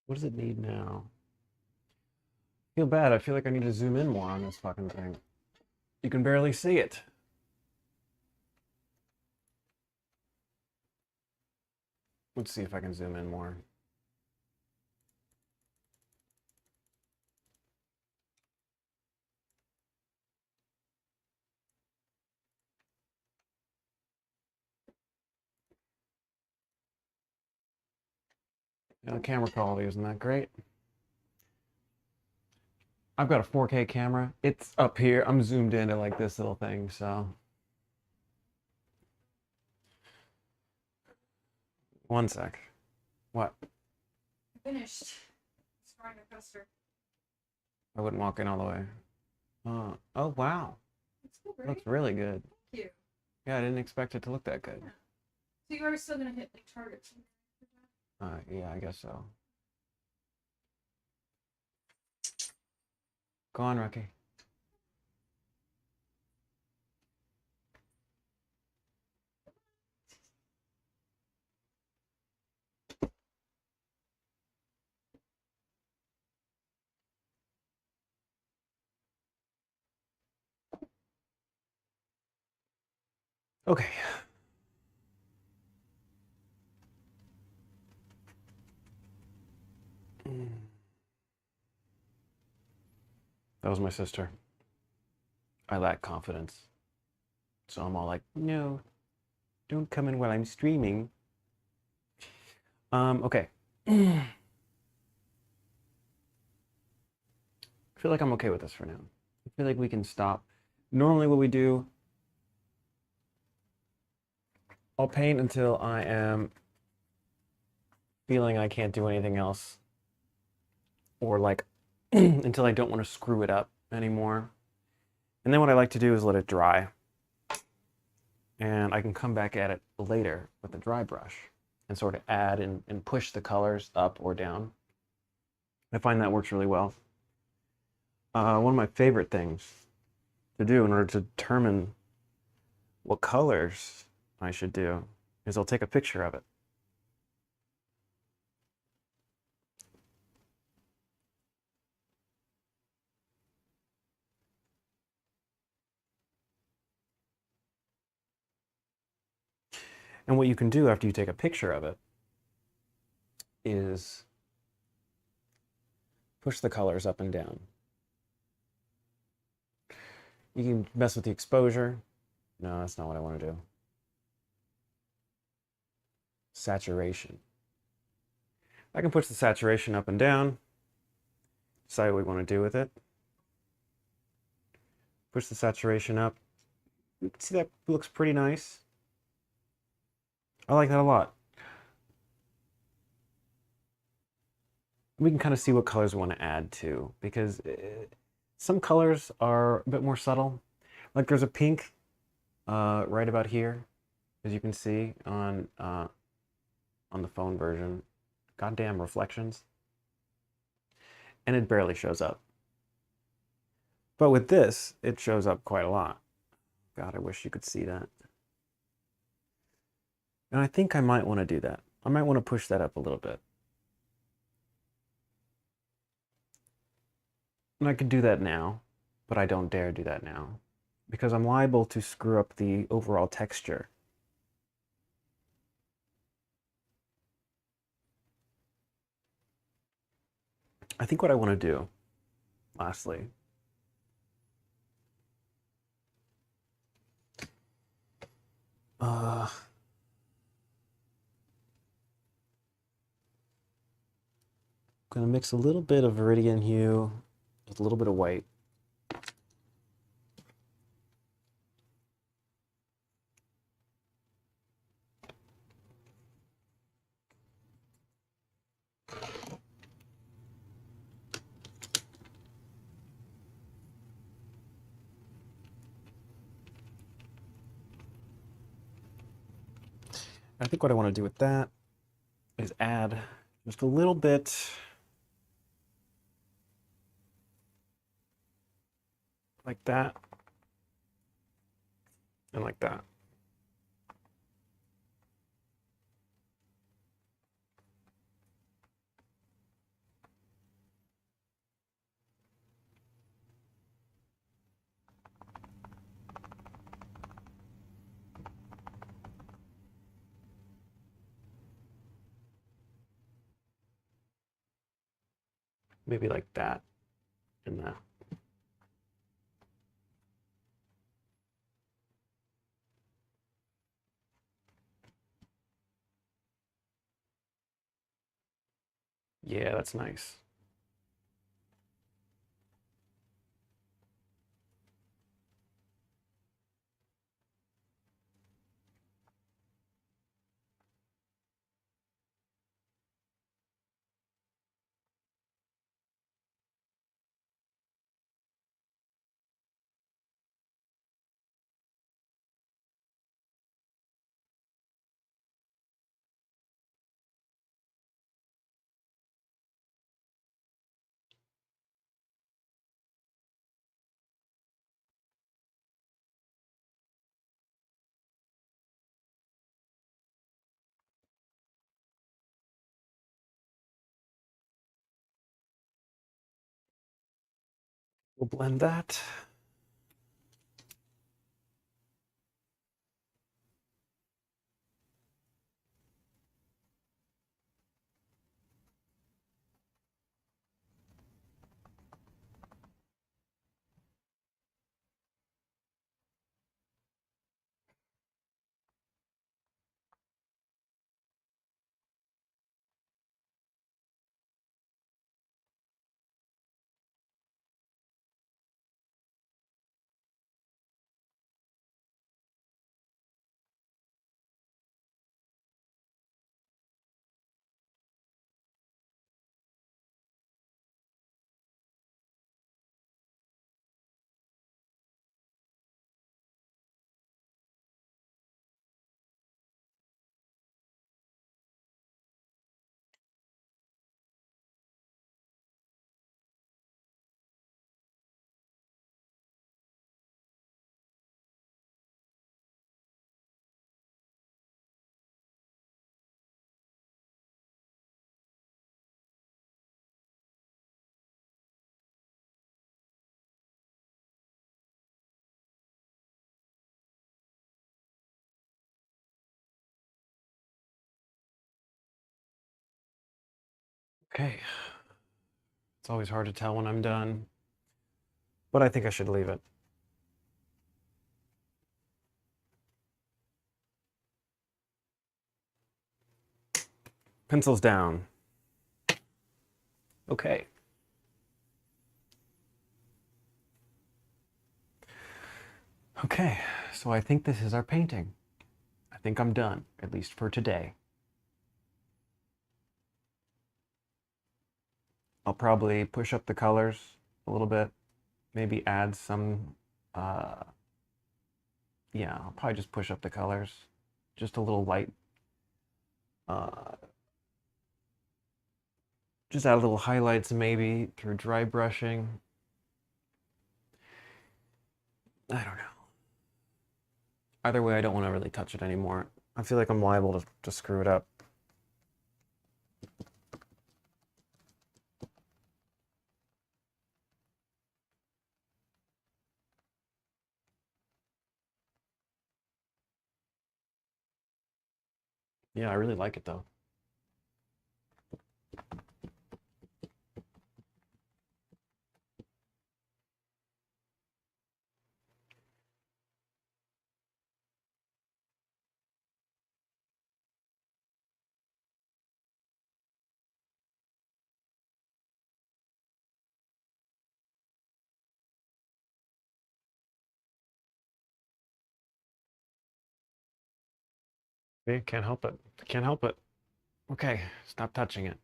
[SPEAKER 1] What does it need now? I feel bad. I feel like I need to zoom in more on this fucking thing. You can barely see it. Let's see if I can zoom in more. Yeah, the camera quality isn't that great. I've got a 4K camera. It's up here. I'm zoomed into like this little thing, so. One sec. What?
[SPEAKER 2] Finished. Frying a custard.
[SPEAKER 1] I wouldn't walk in all the way. Oh wow.
[SPEAKER 2] It's cool, right?
[SPEAKER 1] Looks really good.
[SPEAKER 2] Thank you.
[SPEAKER 1] Yeah, I didn't expect it to look that good.
[SPEAKER 2] Yeah. So you are still gonna hit like targets?
[SPEAKER 1] Yeah, I guess so. Go on, Rocky. Okay. That was my sister. I lack confidence. So I'm all like, no. Don't come in while I'm streaming. Okay. I feel like I'm okay with this for now. I feel like we can stop. Normally what we do, I'll paint until I am feeling I can't do anything else. Or like until I don't want to screw it up anymore. And then what I like to do is let it dry. And I can come back at it later with a dry brush and sort of add and push the colors up or down. I find that works really well. One of my favorite things to do in order to determine what colors I should do is I'll take a picture of it. And what you can do after you take a picture of it is push the colors up and down. You can mess with the exposure. No, that's not what I want to do. Saturation. I can push the saturation up and down, decide what we want to do with it. Push the saturation up. You can see that looks pretty nice. I like that a lot. We can kind of see what colors we want to add to, because some colors are a bit more subtle. Like there's a pink right about here, as you can see on the phone version. Goddamn reflections. And it barely shows up. But with this, it shows up quite a lot. God, I wish you could see that. And I think I might want to do that. I might want to push that up a little bit. And I could do that now, but I don't dare do that now, because I'm liable to screw up the overall texture. I think what I want to do, lastly, I'm gonna mix a little bit of Viridian hue with a little bit of white. I think what I want to do with that is add just a little bit like that and like that. Maybe like that and that. Yeah, that's nice. We'll blend that. Okay. It's always hard to tell when I'm done, but I think I should leave it. Pencils down. Okay. Okay, so I think this is our painting. I think I'm done, at least for today. I'll probably push up the colors a little bit, maybe add some, uh, yeah, I'll probably just push up the colors, just a little light, uh, just add a little highlights maybe through dry brushing. I don't know. Either way, I don't want to really touch it anymore. I feel like I'm liable to screw it up. Yeah, I really like it though. See, can't help it. Can't help it. Okay, stop touching it.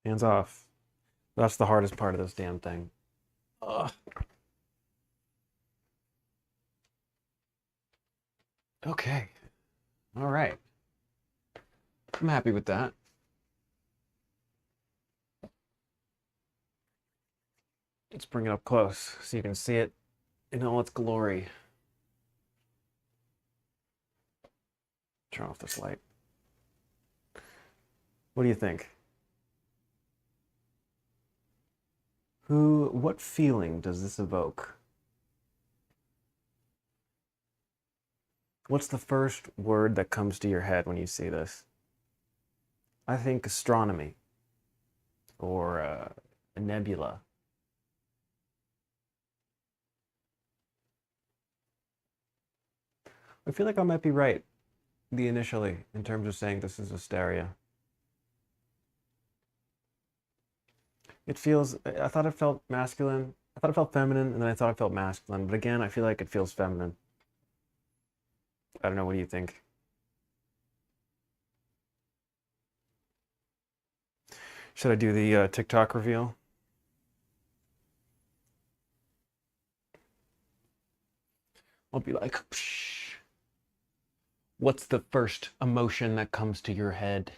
[SPEAKER 1] Hands off. That's the hardest part of this damn thing. Ugh. Okay. All right. I'm happy with that. Let's bring it up close so you can see it in all its glory. Turn off this light. What do you think? What feeling does this evoke? What's the first word that comes to your head when you see this? I think astronomy or a nebula. I feel like I might be right initially in terms of saying this is Asteria. It feels, I thought it felt masculine. I thought it felt feminine, and then I thought it felt masculine. But again, I feel like it feels feminine. I don't know. What do you think? Should I do the TikTok reveal? I'll be like, psh, what's the first emotion that comes to your head?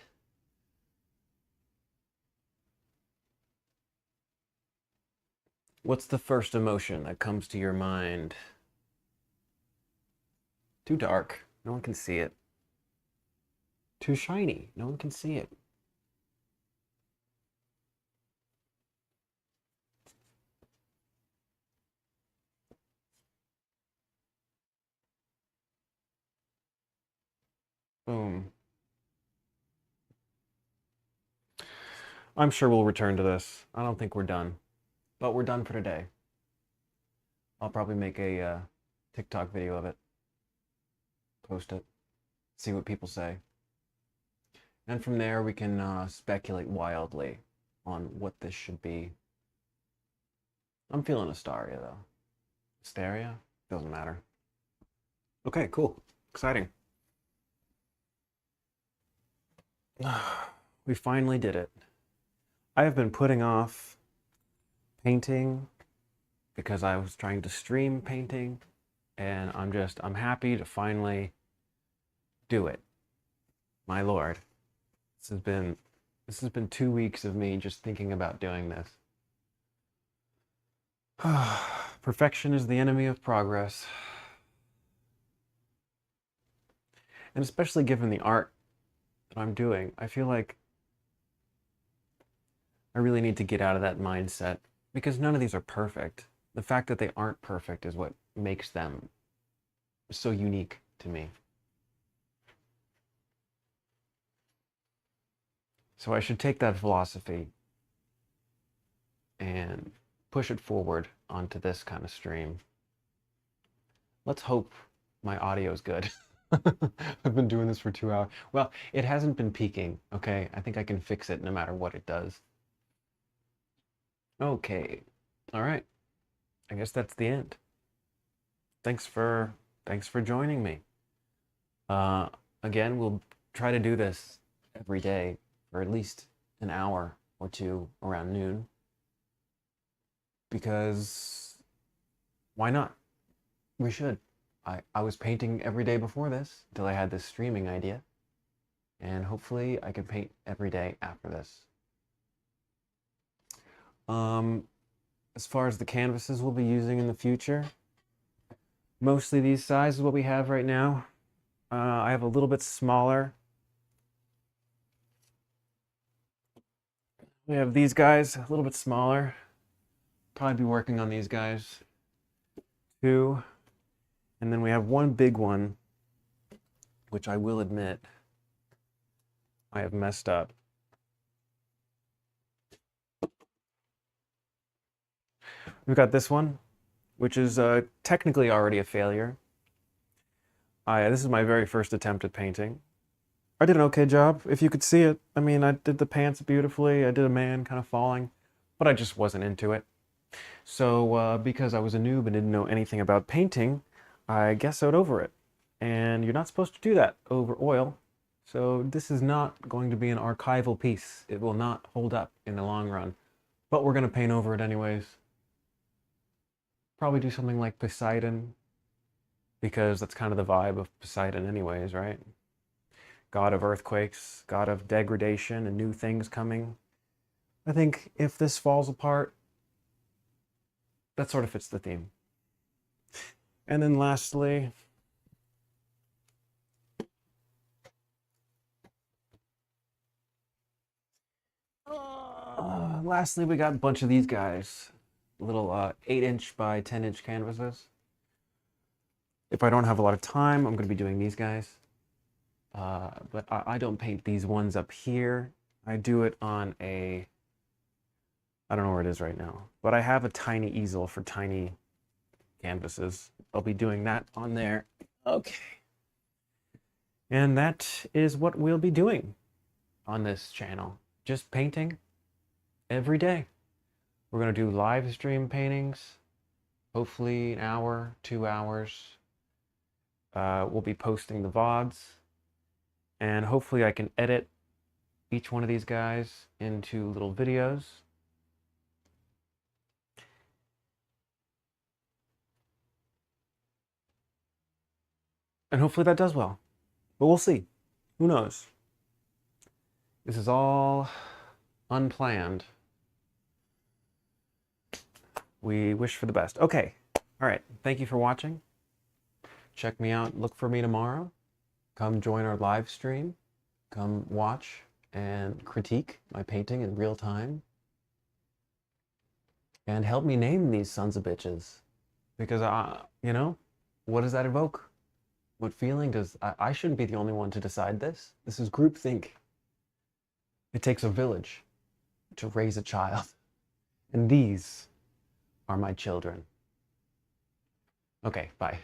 [SPEAKER 1] What's the first emotion that comes to your mind? Too dark. No one can see it. Too shiny. No one can see it. Boom. I'm sure we'll return to this. I don't think we're done, but we're done for today. I'll probably make a TikTok video of it, post it, see what people say. And from there, we can speculate wildly on what this should be. I'm feeling Astaria, though. Asteria? Doesn't matter. Okay, cool. Exciting. We finally did it. I have been putting off painting because I was trying to stream painting, and I'm happy to finally do it. My lord. This has been 2 weeks of me just thinking about doing this. Perfection is the enemy of progress. And especially given the art that I'm doing, I feel like I really need to get out of that mindset because none of these are perfect. The fact that they aren't perfect is what makes them so unique to me. So I should take that philosophy and push it forward onto this kind of stream. Let's hope my audio is good. I've been doing this for 2 hours. Well, it hasn't been peaking, okay? I think I can fix it no matter what it does. Okay. All right. I guess that's the end. Thanks for joining me. Again, we'll try to do this every day for at least an hour or two around noon. Because why not? We should. I was painting every day before this until I had this streaming idea. And hopefully I can paint every day after this. As far as the canvases we'll be using in the future, mostly these sizes what we have right now. I have a little bit smaller. We have these guys a little bit smaller. Probably be working on these guys too. And then we have one big one, which I will admit I have messed up. We've got this one, which is technically already a failure. This is my very first attempt at painting. I did an okay job, if you could see it. I mean, I did the pants beautifully. I did a man kind of falling, but I just wasn't into it. So because I was a noob and didn't know anything about painting, I gessoed over it. And you're not supposed to do that over oil. So this is not going to be an archival piece. It will not hold up in the long run. But we're going to paint over it anyways. Probably do something like Poseidon, because that's kind of the vibe of Poseidon anyways, right? God of earthquakes, god of degradation and new things coming. I think if this falls apart, that sort of fits the theme. And then lastly, we got a bunch of these guys. Little 8-inch by 10-inch canvases. If I don't have a lot of time, I'm going to be doing these guys. But I don't paint these ones up here. I do it on a... I don't know where it is right now. But I have a tiny easel for tiny canvases. I'll be doing that on there. Okay. And that is what we'll be doing on this channel. Just painting every day. We're going to do live stream paintings. Hopefully an hour, 2 hours. We'll be posting the VODs. And hopefully I can edit each one of these guys into little videos. And hopefully that does well. But we'll see. Who knows? This is all unplanned. We wish for the best. Okay. All right. Thank you for watching. Check me out. Look for me tomorrow. Come join our live stream. Come watch and critique my painting in real time. And help me name these sons of bitches. Because, you know, what does that evoke? What feeling does... I shouldn't be the only one to decide this. This is groupthink. It takes a village to raise a child. And these are my children. Okay, bye.